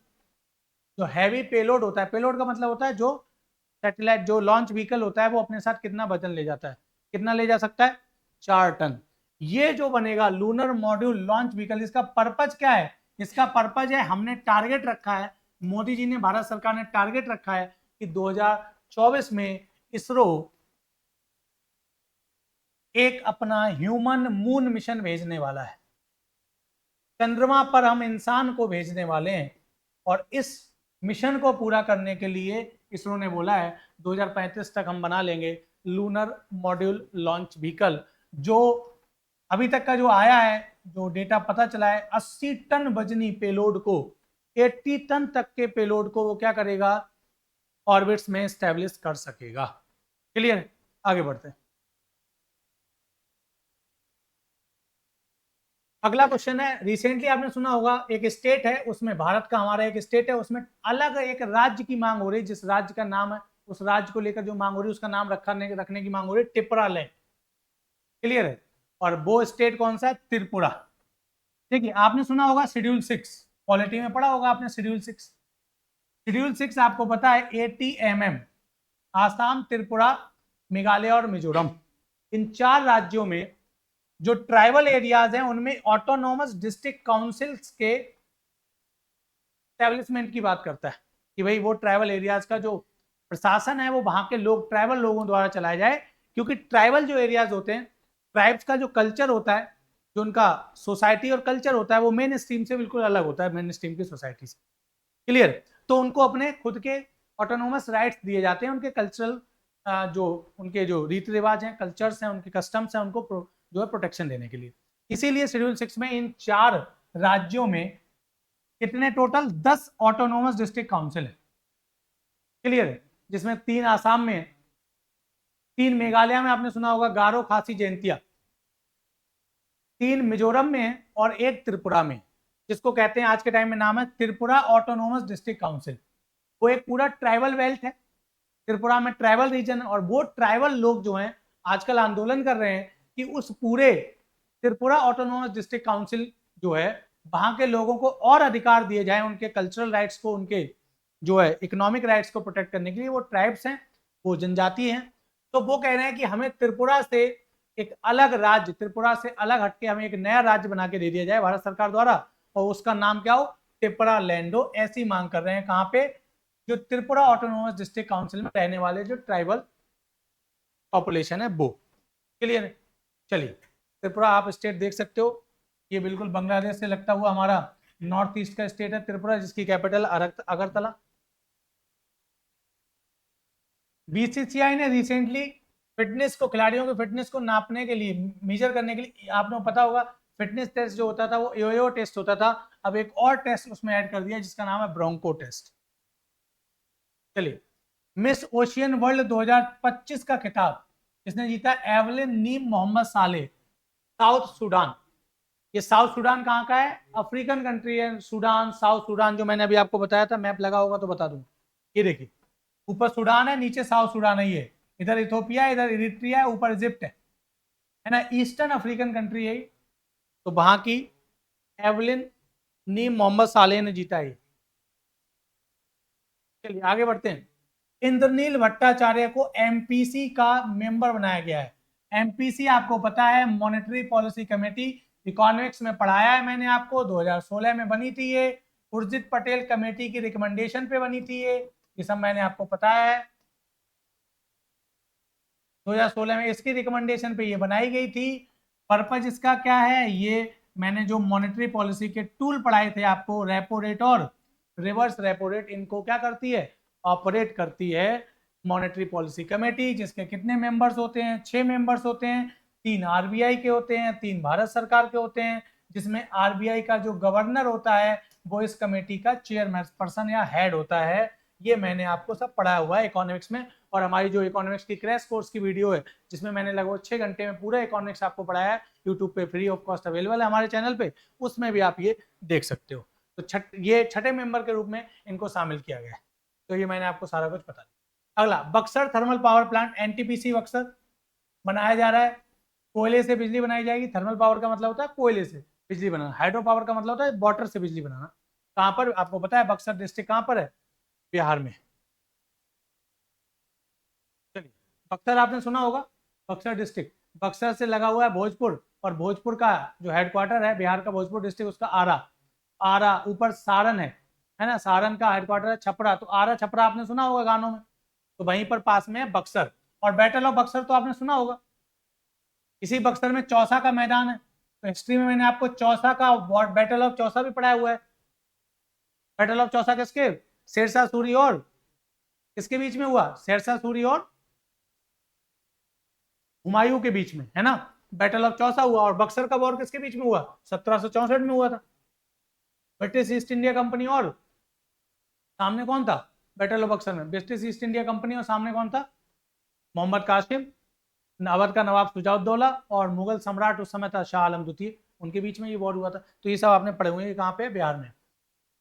जो हैवी पेलोड होता है, पेलोड का मतलब होता है जो सैटेलाइट जो लॉन्च व्हीकल होता है वो अपने साथ कितना वजन ले जाता है, कितना ले जा सकता है, 4 टन। ये जो बनेगा लूनर मॉड्यूल लॉन्च व्हीकल, इसका पर्पज क्या है, इसका पर्पज है, हमने टारगेट रखा है, मोदी जी ने, भारत सरकार ने टारगेट रखा है कि 2024 में इसरो एक अपना ह्यूमन मून मिशन भेजने वाला है, चंद्रमा पर हम इंसान को भेजने वाले हैं। और इस मिशन को पूरा करने के लिए इसरो ने बोला है 2035 तक हम बना लेंगे लूनर मॉड्यूल लॉन्च व्हीकल। जो अभी तक का जो आया है, जो डेटा पता चला है, 80 टन वजनी पेलोड को, 80 टन तक के पेलोड को वो क्या करेगा, ऑर्बिट्स में स्टैब्लिश कर सकेगा। क्लियर, आगे बढ़ते हैं। अगला क्वेश्चन है, रिसेंटली आपने सुना होगा एक स्टेट है उसमें, भारत का हमारा एक स्टेट है उसमें अलग एक राज्य की मांग हो रही है, जिस राज्य का नाम है, उस राज्य को लेकर जो मांग हो रही है उसका नाम रखने की मांग हो रही है त्रिपुरा लैंड। क्लियर है। और वो स्टेट कौन सा है, त्रिपुरा। ठीक है, आपने सुना होगा शेड्यूल 6, पॉलिटी में पढ़ा होगा आपने शेड्यूल 6। शेड्यूल 6 आपको पता है ATMM, आसाम, त्रिपुरा, मेघालय और मिजोरम, इन 4 राज्यों में जो ट्राइबल एरियाज हैं उनमें ऑटोनोमस डिस्ट्रिक्ट काउंसिल्स के एस्टेब्लिशमेंट की बात करता है कि भाई वो ट्राइबल एरियाज का जो प्रशासन है वो वहां के लोग, ट्राइबल लोगों द्वारा चलाया जाए। क्योंकि ट्राइबल जो एरियाज होते हैं, ट्राइब्स का जो कल्चर होता है, जो उनका सोसाइटी और कल्चर होता है वो मेन स्ट्रीम से बिल्कुल अलग होता है, मेन स्ट्रीम की सोसाइटी से। क्लियर। तो उनको अपने खुद के ऑटोनोमस राइट्स दिए जाते हैं, उनके कल्चरल जो उनके जो रीति रिवाज हैं, कल्चर्स हैं, उनके कस्टम्स हैं, उनको जो है प्रोटेक्शन देने के लिए। इसीलिए शेड्यूल 6 में इन 4 राज्यों में कितने टोटल 10 ऑटोनोमस डिस्ट्रिक्ट काउंसिल है। क्लियर है। जिसमें 3 आसाम में, 3 मेघालय में, आपने सुना होगा गारो, खासी, जयंतिया, 3 मिजोरम में और 1 त्रिपुरा में, जिसको कहते हैं आज के टाइम में नाम है त्रिपुरा ऑटोनोमस डिस्ट्रिक्ट काउंसिल। वो एक पूरा ट्राइबल बेल्ट है, त्रिपुरा में ट्राइबल रीजन, और वो ट्राइबल लोग जो हैं आजकल आंदोलन कर रहे हैं कि उस पूरे त्रिपुरा ऑटोनोमस डिस्ट्रिक्ट काउंसिल जो है वहां के लोगों को और अधिकार दिए जाए, उनके कल्चरल राइट्स को, उनके जो है इकोनॉमिक राइट्स को प्रोटेक्ट करने के लिए। वो ट्राइब्स हैं, वो जनजाति हैं, तो वो कह रहे हैं कि हमें त्रिपुरा से एक अलग राज्य, त्रिपुरा से अलग हटके हमें एक नया राज्य बना के दे दिया जाए भारत सरकार द्वारा, और उसका नाम क्या हो, त्रिपुरा लैंड हो। ऐसी मांग कर रहे हैं कहां पे, जो त्रिपुरा ऑटोनोमस डिस्ट्रिक्ट काउंसिल में रहने वाले जो ट्राइबल पॉपुलेशन है वो। क्लियर। चलिए, त्रिपुरा आप स्टेट देख सकते हो, ये बिल्कुल बांग्लादेश से लगता हुआ हमारा नॉर्थ ईस्ट का स्टेट है त्रिपुरा, जिसकी कैपिटल अगरतला। बीसीसीआई ने रिसेंटली फिटनेस को, खिलाड़ियों की फिटनेस को नापने के लिए, मेजर करने के लिए, आपको पता होगा फिटनेस टेस्ट जो होता था वो योयो टेस्ट होता था, अब एक और टेस्ट उसमें ऐड कर दिया जिसका नाम है ब्रोंको टेस्ट। चलिए, मिस ओशियन वर्ल्ड 2025 का खिताब इसने जीता एवलिन नीम मोहम्मद साले, साउथ सूडान। ये साउथ सूडान कहाँ का है, अफ्रीकन कंट्री है सूडान, साउथ सूडान, जो मैंने अभी आपको बताया था, मैप लगा होगा तो बता दूं। ये देखिए, ऊपर सूडान है, नीचे साउथ सूडान है। ये इधर इथोपिया, इधर इरिट्रिया, ऊपर इजिप्ट है ना, ईस्टर्न अफ्रीकन कंट्री है। तो वहां की एवलिन नी मोहम्मद सालेह ने जीता है। चलिए आगे बढ़ते हैं। इंद्रनील भट्टाचार्य को एमपीसी का मेंबर बनाया गया है। एमपीसी आपको पता है, मॉनेटरी पॉलिसी कमेटी, इकोनॉमिक्स में पढ़ाया है मैंने आपको, 2016 में बनी थी ये, उर्जित पटेल कमेटी की रिकमेंडेशन पे बनी थी ये सब मैंने आपको बताया है। 2016 में इसकी रिकमेंडेशन पे ये बनाई गई थी। पर्पज इसका क्या है, ये मैंने जो मॉनेटरी पॉलिसी के टूल पढ़ाए थे आपको, रेपो रेट और रिवर्स रेपो रेट, इनको क्या करती है, ऑपरेट करती है मॉनेटरी पॉलिसी कमेटी, जिसके कितने मेंबर्स होते हैं, 6 मेंबर्स होते हैं, 3 आरबीआई के होते हैं, 3 भारत सरकार के होते हैं, जिसमें आरबीआई का जो गवर्नर होता है वो इस कमेटी का चेयरपर्सन या हेड होता है। ये मैंने आपको सब पढ़ाया हुआ है इकोनॉमिक्स में। और हमारी जो इकोनॉमिक्स की क्रैश कोर्स की वीडियो है, जिसमें मैंने लगभग 6 घंटे में पूरा इकोनॉमिक्स आपको पढ़ाया है, यूट्यूब पे फ्री ऑफ कॉस्ट अवेलेबल है हमारे चैनल पे, उसमें भी आप ये देख सकते हो। तो ये छठे मेंबर के रूप में इनको शामिल किया गया है। तो ये मैंने आपको सारा कुछ बता दिया। अगला, Buxar thermal power plant, NTPC Buxar बनाया जा रहा है। कोयले से बिजली बनाई जाएगी। थर्मल पावर का मतलब होता है कोयले से बिजली बनाना, हाइड्रो पावर का मतलब होता है वाटर से बिजली बनाना। कहां पर, आपको पता है बक्सर डिस्ट्रिक्ट कहां पर है, बिहार में। चलिए, बक्सर आपने सुना होगा, बक्सर डिस्ट्रिक्ट, बक्सर से लगा हुआ है भोजपुर, और भोजपुर का जो हेडक्वार्टर है बिहार का, भोजपुर डिस्ट्रिक्ट, उसका आरा, आरा ऊपर सारण है ना, सारण का हेडक्वार्टर है छपरा, तो आरा छपरा आपने सुना होगा गानों में, तो वहीं पर पास में है बक्सर। और बैटल ऑफ बक्सर तो आपने सुना होगा, इसी बक्सर में चौसा का मैदान है। तो हिस्ट्री में मैंने आपको चौसा का, बैटल ऑफ चौसा भी पढ़ाया हुआ है। बैटल ऑफ चौसा किसके, शेरशाह सूरी और किसके बीच में हुआ, शेरशाह सूरी और हुमायूं के बीच में, है ना, बैटल ऑफ चौसा हुआ। और बक्सर का वॉर किसके बीच में हुआ, 1764 में हुआ था, ब्रिटिश ईस्ट इंडिया कंपनी और सामने कौन था, बैटल ऑफ बक्सर में ब्रिटिश ईस्ट इंडिया कंपनी, और सामने कौन था, मोहम्मद कासिम, अवध का नवाब सुजाउद्दौला, और मुगल सम्राट उस समय था शाह आलम द्वितीय, उनके बीच में ये वॉर हुआ था। तो ये सब आपने पढ़े हुए हैं, कहाँ पे, बिहार में।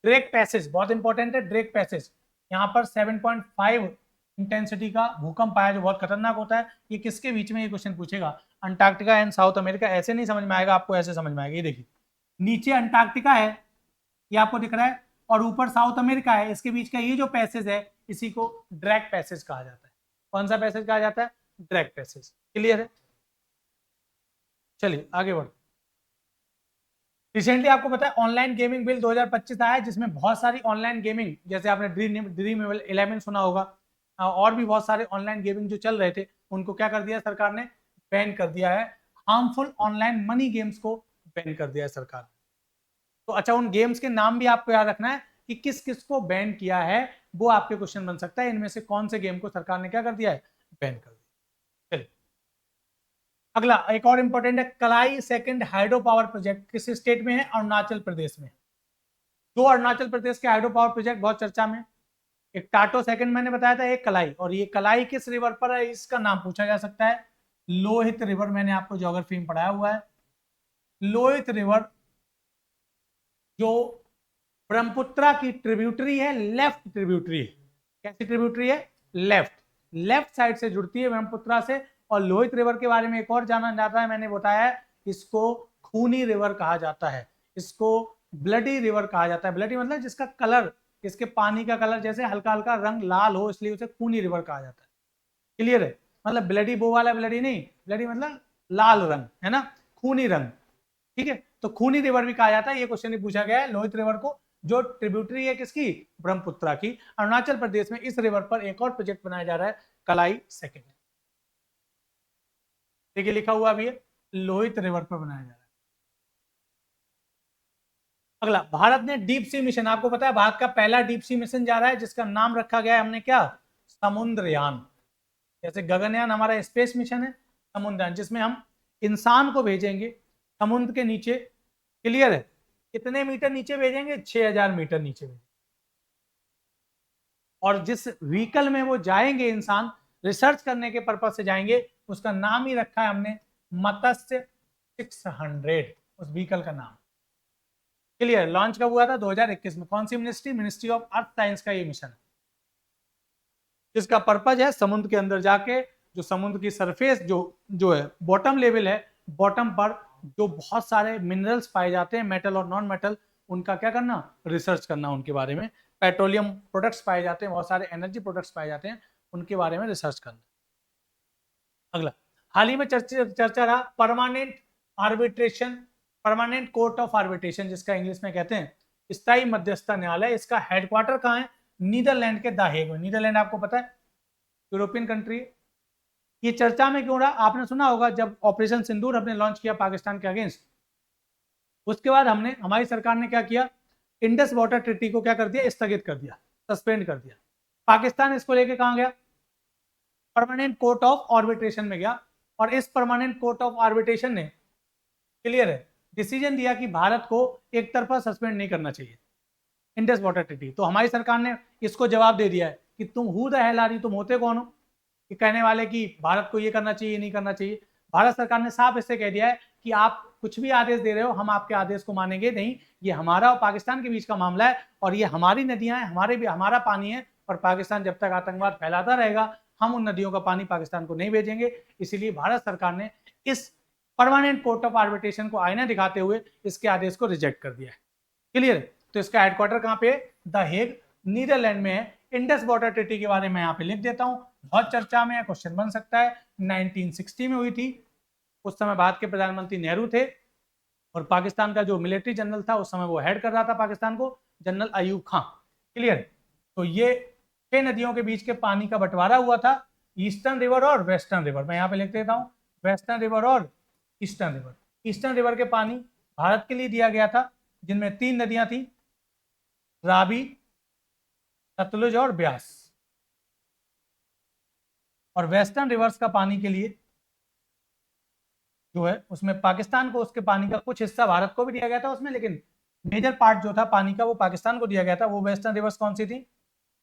ड्रेक पैसेज बहुत इंपॉर्टेंट है, ड्रेक पैसेज, यहाँ पर 7.5 इंटेंसिटी का भूकंप आया जो बहुत खतरनाक होता है। ये किसके बीच में, ये क्वेश्चन पूछेगा, अंटार्कटिका एंड साउथ अमेरिका। ऐसे नहीं समझ में आएगा आपको, ऐसे समझ में आएगा। ये देखिए, नीचे अंटार्कटिका है, ये आपको दिख रहा है, और ऊपर साउथ अमेरिका है, इसके बीच का ये जो पैसेज है, इसी को ड्रैक पैसेज कहा जाता है। कौन सा पैसेज कहा जाता है, ड्रैक पैसेज। क्लियर है, चलिए आगे बढ़। रिसेंटली आपको पता है ऑनलाइन गेमिंग बिल 2025 आया है, जिसमें बहुत सारी ऑनलाइन गेमिंग, जैसे आपने ड्रीम 11 सुना होगा, और भी बहुत सारे ऑनलाइन गेमिंग जो चल रहे थे, उनको क्या कर दिया सरकार ने, बैन कर दिया है। हार्मफुल ऑनलाइन मनी गेम्स को बैन कर दिया है सरकार। तो अच्छा, उन गेम्स के नाम भी आपको याद रखना है कि किस किस को बैन किया है, वो आपके क्वेश्चन बन सकता है, इनमें से कौन से गेम को सरकार ने क्या कर दिया है, बैन कर दिया। चलिए अगला, एक और इंपॉर्टेंट है, कलाई सेकंड हाइड्रो पावर प्रोजेक्ट किस स्टेट में है, अरुणाचल प्रदेश में। दो अरुणाचल प्रदेश के हाइड्रो पावर प्रोजेक्ट बहुत चर्चा में, एक टाटो सेकंड मैंने बताया था, एक कलाई। और ये कलाई किस रिवर पर है, इसका नाम पूछा जा सकता है, लोहित रिवर, मैंने आपको ज्योग्राफी में पढ़ाया हुआ है। लोहित रिवर जो ब्रह्मपुत्रा की ट्रिब्यूटरी है, लेफ्ट ट्रिब्यूटरी है। कैसी ट्रिब्यूटरी है, लेफ्ट, लेफ्ट साइड से जुड़ती है ब्रह्मपुत्रा से। और लोहित रिवर के बारे में एक और जाना जाता है, मैंने बताया इसको खूनी रिवर कहा जाता है, इसको ब्लडी रिवर कहा जाता है। ब्लडी मतलब जिसका कलर, इसके पानी का कलर जैसे हल्का हल्का रंग लाल हो, इसलिए उसे खूनी रिवर कहा जाता है। क्लियर है, मतलब ब्लडी वो वाला ब्लडी नहीं, ब्लडी मतलब लाल रंग, है ना, खूनी रंग। ठीक है, तो खूनी रिवर भी कहा जाता है। ये क्वेश्चन भी पूछा गया है, लोहित रिवर को, जो ट्रिब्यूटरी है किसकी, ब्रह्मपुत्रा की। अरुणाचल प्रदेश में इस रिवर पर एक और प्रोजेक्ट बनाया जा रहा है, कलाई सेकंड। देखिए लिखा हुआ भी है, लोहित रिवर पर बनाया जा रहा है। अगला, भारत ने डीप सी मिशन, आपको पता है भारत का पहला डीप सी मिशन जा रहा है, जिसका नाम रखा गया है हमने क्या, समुद्रयान। जैसे गगनयान हमारा स्पेस मिशन है, समुद्रयान जिसमें हम इंसान को भेजेंगे समुद्र के नीचे। क्लियर है, कितने मीटर नीचे भेजेंगे, 6000 मीटर नीचे भेजेंगे। और जिस व्हीकल में वो जाएंगे इंसान, रिसर्च करने के पर्पज से जाएंगे, उसका नाम ही रखा है हमने मत्स्य 600, उस व्हीकल का नाम। क्लियर, लॉन्च कब हुआ था, 2021 में। कौन सी ministry, ministry of earth science का ये मिशन है, जिसका पर्पज है समुद्र के अंदर जाके जो समुद्र की सरफेस जो है बॉटम लेवल है, बॉटम पर जो बहुत सारे मिनरल्स पाए जाते हैं, मेटल और नॉन मेटल, उनका क्या करना, रिसर्च करना उनके बारे में। पेट्रोलियम प्रोडक्ट्स पाए जाते हैं, बहुत सारे एनर्जी प्रोडक्ट्स पाए जाते हैं, उनके बारे में रिसर्च करना। अगला, हाल ही में चर्चा रहा permanent arbitration, permanent court of arbitration जिसका इंग्लिश में कहते हैं स्थायी मध्यस्थता न्यायालय। इसका हेडक्वार्टर कहाँ है? नीदरलैंड के द हेग में। नीदरलैंड आपको पता है यूरोपियन कंट्री। ये चर्चा में क्यों रहा? आपने सुना होगा जब ऑपरेशन सिंदूर हमने लॉन्च किया पाकिस्तान के अगेंस्ट, उसके बाद हमारी सरकार ने क्या किया, इंडस वाटर ट्रीटी को क्या कर दिया, स्थगित कर दिया, सस्पेंड कर दिया। पाकिस्तान इसको लेके कहां गया? परमानेंट कोर्ट ऑफ आर्बिट्रेशन में गया, और इस परमानेंट कोर्ट ऑफ आर्बिट्रेशन ने क्लियर है डिसीजन दिया कि भारत को एक तरफा सस्पेंड नहीं करना चाहिए इंडस वाटर ट्रीटी। तो हमारी सरकार ने इसको जवाब दे दिया है कि तुम who the hell are you, तुम होते कौन हो कि कहने वाले कि भारत को ये करना चाहिए नहीं करना चाहिए। भारत सरकार ने साफ इससे कह दिया है कि आप कुछ भी आदेश दे रहे हो, हम आपके आदेश को मानेंगे नहीं। ये हमारा और पाकिस्तान के बीच का मामला है, और ये हमारी नदियां हैं, हमारा पानी है, और पाकिस्तान जब तक आतंकवाद फैलाता रहेगा हम उन नदियों का पानी पाकिस्तान को नहीं भेजेंगे। इसीलिए भारत सरकार ने इस परमानेंट कोर्ट ऑफ आर्बिट्रेशन को आईना दिखाते हुए इसके आदेश को रिजेक्ट कर दिया है। क्लियर? तो इसका हेडक्वार्टर कहां पे? द हेग, नीदरलैंड में है। इंडस वाटर ट्रीटी के बारे में यहाँ पे लिख देता हूं, बहुत चर्चा में है, क्वेश्चन बन सकता है। 1960 में हुई थी, उस समय भारत के प्रधानमंत्री नेहरू थे, और पाकिस्तान का जो मिलिट्री जनरल था उस समय वो हेड कर रहा था पाकिस्तान को, जनरल अयूब खां। क्लियर? तो ये 6 नदियों के बीच के पानी का बंटवारा हुआ था, ईस्टर्न रिवर और वेस्टर्न रिवर। मैं यहाँ पे लिख देता हूँ, वेस्टर्न रिवर और ईस्टर्न रिवर। ईस्टर्न रिवर के पानी भारत के लिए दिया गया था, जिनमें 3 नदियां थी, रावी, सतलुज और ब्यास। और वेस्टर्न रिवर्स का पानी के लिए जो है उसमें पाकिस्तान को उसके पानी का कुछ हिस्सा भारत को भी दिया गया था उसमें, लेकिन मेजर पार्ट जो था पानी का वो पाकिस्तान को दिया गया था। वो वेस्टर्न रिवर्स कौन सी थी?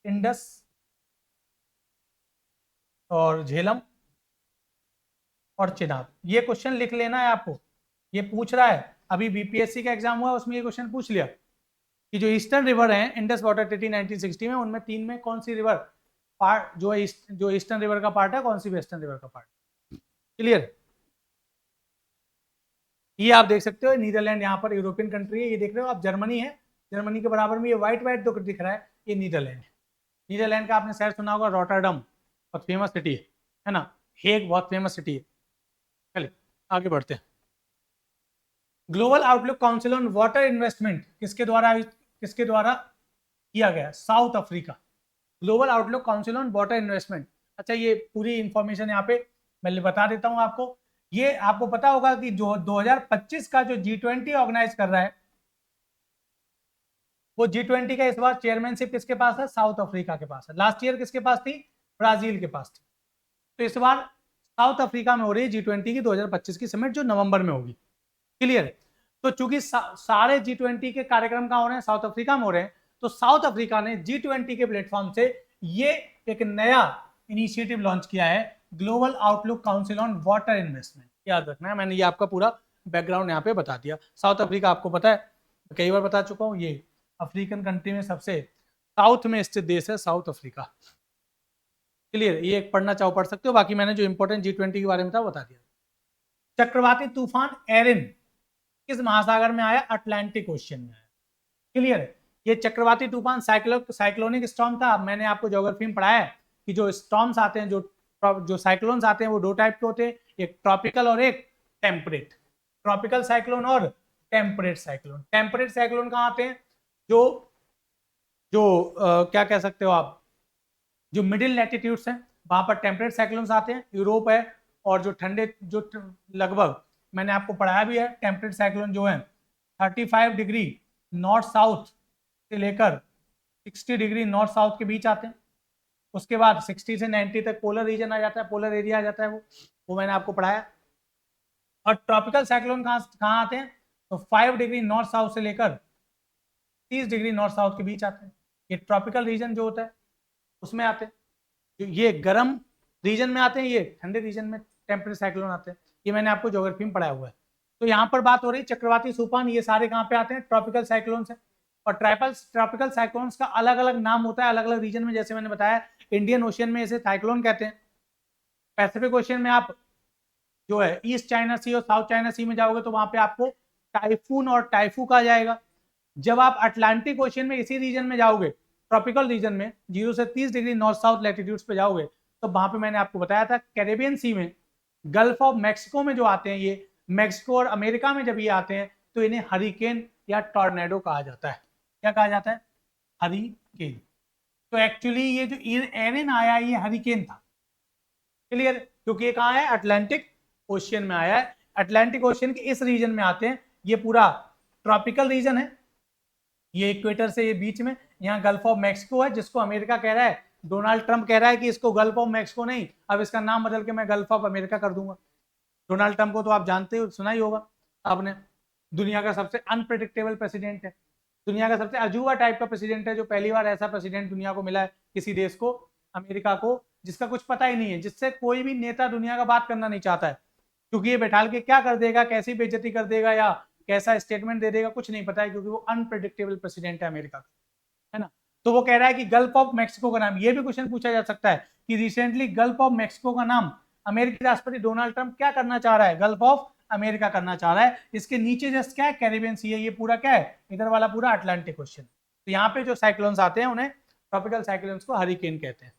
इंडस और झेलम और चिनाब। ये क्वेश्चन लिख लेना है आपको, ये पूछ रहा है, अभी बीपीएससी का एग्जाम हुआ उसमें ये क्वेश्चन पूछ लिया कि जो ईस्टर्न रिवर है इंडस वाटर ट्रीटी 1960 में, उनमें 3 में कौन सी रिवर पार्ट जो ईस्टर्न रिवर का पार्ट है, कौन सी वेस्टर्न रिवर का पार्ट। क्लियर? ये आप देख सकते हो नीदरलैंड यहाँ पर यूरोपियन कंट्री है, ये देख रहे हो आप, जर्मनी है, जर्मनी के बराबर में ये व्हाइट व्हाइट जो दिख रहा है ये नीदरलैंड है। नीदरलैंड का आपने शहर सुना होगा रॉटरडम, बहुत फेमस सिटी है ना, हेग बहुत फेमस सिटी है। चलिए आगे बढ़ते हैं। Global outlook council on water investment किसके द्वारा किया गया? South Africa. Global outlook council on water investment. अच्छा, ये पूरी इंफॉर्मेशन यहाँ पे मैं बता देता हूँ आपको। ये आपको पता होगा कि जो 2025 का जो G20 ऑर्गेनाइज कर रहा है, वो G20 का इस बार चेयरमैनशिप किसके पास है? साउथ अफ्रीका के पास है। लास्ट ईयर किसके पास थी? ब्राजील के पास थी। तो इस बार साउथ अफ्रीका में हो रही है G20 की 2025 की समिट, जो नवंबर में होगी। क्लियर? तो चूंकि सारे G20 के कार्यक्रम कहां हो रहे हैं? साउथ अफ्रीका में हो रहे हैं। तो साउथ अफ्रीका ने G20 के प्लेटफॉर्म से ये एक नया इनिशिएटिव लॉन्च किया है, global outlook council on water investment. याद रखना है, मैंने ये आपका पूरा बैकग्राउंड यहाँ पे बता दिया। साउथ अफ्रीका आपको पता है, कई बार बता चुका हूँ, ये अफ्रीकन कंट्री में सबसे साउथ में स्थित देश है साउथ अफ्रीका। क्लियर? ये एक पढ़ना चाहो पढ़ सकते हो, बाकी मैंने जो इंपॉर्टेंट G20 के बारे में था बता दिया। चक्रवाती तूफान एरिन किस महासागर में आया? अटलांटिक ओशियन में आया। क्लियर है? ये चक्रवाती तूफान साइक्लोनिक स्टॉर्म था। मैंने आपको ज्योग्राफी में पढ़ाया है कि जो स्टॉर्म्स आते हैं, जो साइक्लोन्स आते हैं, वो 2 टाइप के होते हैं, एक ट्रॉपिकल और एक टेम्परेट। ट्रॉपिकल साइक्लोन और टेम्परेट साइक्लोन। टेम्परेट साइक्लोन कहाँ आते हैं? क्या कह सकते हो आप, जो मिडिल लैटिट्यूड्स हैं वहां पर टेम्परेट साइक्लोन्स आते हैं। यूरोप है, और जो ठंडे जो लगभग मैंने आपको पढ़ाया भी है, टेम्परेट साइक्लोन जो है 35 डिग्री नॉर्थ साउथ से लेकर 60 डिग्री नॉर्थ साउथ के बीच आते हैं। उसके बाद 60 से 90 तक पोलर रीजन आ जाता है, पोलर एरिया आ जाता है, वो मैंने आपको पढ़ाया। और ट्रॉपिकल साइक्लोन कहाँ आते हैं? तो 5 डिग्री नॉर्थ साउथ से लेकर 30 डिग्री नॉर्थ साउथ के बीच आते हैं। ये ट्रॉपिकल रीजन जो होता है उसमें आते हैं। ये गर्म रीजन में आते हैं, ये ठंडे रीजन में टेम्परेट साइक्लोन आते हैं। ये मैंने आपको ज्योग्राफी में पढ़ाया हुआ है। तो यहाँ पर बात हो रही चक्रवाती तूफान, ये सारे कहाँ पे आते हैं? ट्रॉपिकल साइक्लोन से। और ट्रॉपिकल साइक्लोन्स का अलग अलग नाम होता है अलग अलग रीजन में। जैसे मैंने बताया, इंडियन ओशियन में इसे साइक्लोन कहते हैं, पैसिफिक ओशियन में आप जो है ईस्ट चाइना सी और साउथ चाइना सी में जाओगे तो वहां पे आपको टाइफून और टाइफू कहा जाएगा। जब आप अटलांटिक ओशियन में इसी रीजन में जाओगे, ट्रॉपिकल रीजन में 0 से 30 डिग्री नॉर्थ साउथ लैटिट्यूड्स पे जाओगे, तो वहां पे मैंने आपको बताया था कैरेबियन सी में, गल्फ ऑफ मैक्सिको में जो आते हैं ये, मैक्सिको और अमेरिका में जब ये आते हैं तो इन्हें हरिकेन या टॉर्नेडो कहा जाता है। क्या कहा जाता है? हरिकेन। तो एक्चुअली ये जो एरेन आया ये हरिकेन था। क्लियर? क्योंकि ये कहाँ है? अटलांटिक ओशियन में आया है। अटलांटिक ओशियन के इस रीजन में आते हैं। ये पूरा ट्रॉपिकल रीजन है, ये इक्वेटर से ये बीच में, यहाँ गल्फ ऑफ मैक्सिको है जिसको अमेरिका कह रहा है। डोनाल्ड ट्रंप कह रहा है कि इसको गल्फ ऑफ मैक्सिको नहीं, अब इसका नाम बदल के मैं गल्फ ऑफ अमेरिका कर दूंगा। डोनाल्ड ट्रंप को तो आप जानते हो, सुना ही होगा आपने। दुनिया का सबसे अनप्रेडिक्टेबल प्रेसिडेंट है, दुनिया का सबसे अजूबा टाइप का प्रेसिडेंट है, जो पहली बार ऐसा प्रेसिडेंट दुनिया को मिला है किसी देश को, अमेरिका को, जिसका कुछ पता ही नहीं है, जिससे कोई भी नेता दुनिया का बात करना नहीं चाहता है, क्योंकि ये बैठाल के क्या कर देगा, कैसी बेइज्जती कर देगा या कैसा स्टेटमेंट दे देगा, कुछ नहीं पता है, क्योंकि वो अनप्रेडिक्टेबल प्रेसिडेंट है अमेरिका का, है ना। तो वो कह रहा है कि गल्फ ऑफ मैक्सिको का नाम, ये भी क्वेश्चन पूछा जा सकता है कि रिसेंटली गल्फ ऑफ मैक्सिको का नाम अमेरिकी राष्ट्रपति डोनाल्ड ट्रंप क्या करना चाह रहा है? गल्फ ऑफ अमेरिका करना चाह रहा है। इसके नीचे जस्ट क्या है? कैरिबियन सी है, ये पूरा क्या है? इधर वाला पूरा अटलांटिक ओशियन। तो यहाँ पे जो साइक्लोन्स आते हैं उन्हें ट्रॉपिकल साइक्लोन्स को हरिकेन कहते हैं,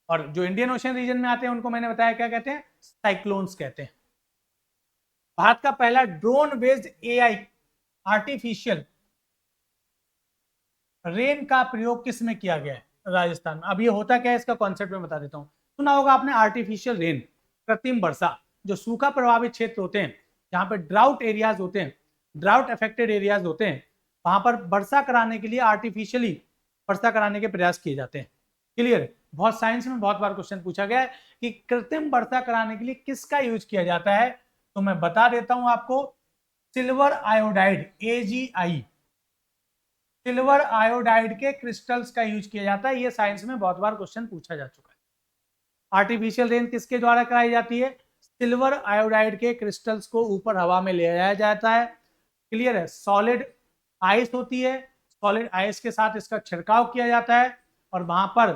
और जो इंडियन ओशियन रीजन में आते हैं उनको मैंने बताया क्या कहते हैं? साइक्लोन्स कहते हैं। भारत का पहला drone based AI artificial rain का प्रयोग किस में किया गया है? राजस्थान में। अब ये होता क्या है इसका कॉन्सेप्ट में बता देता हूँ। सुना होगा आपने आर्टिफिशियल रेन, कृत्रिम वर्षा। जो सूखा प्रभावित क्षेत्र होते हैं, जहां पे ड्राउट एरियाज होते हैं, ड्राउट अफेक्टेड एरियाज होते हैं, वहां पर वर्षा कराने के लिए आर्टिफिशियली वर्षा कराने के प्रयास किए जाते हैं। क्लियर? बहुत साइंस में बहुत बार क्वेश्चन पूछा गया है कि कृत्रिम वर्षा कराने के लिए किसका यूज किया जाता है, तो मैं बता देता हूं आपको, silver iodide, AgI, silver iodide के क्रिस्टल्स का यूज किया जाता है। ये साइंस में बहुत बार क्वेश्चन पूछा जा चुका है। आर्टिफिशियल रेन किसके द्वारा कराई जाती है? सिल्वर आयोडाइड के क्रिस्टल्स को ऊपर हवा में ले जाया जाता है। क्लियर है? सॉलिड आइस होती है, सॉलिड आइस के साथ इसका छिड़काव किया जाता है, और वहां पर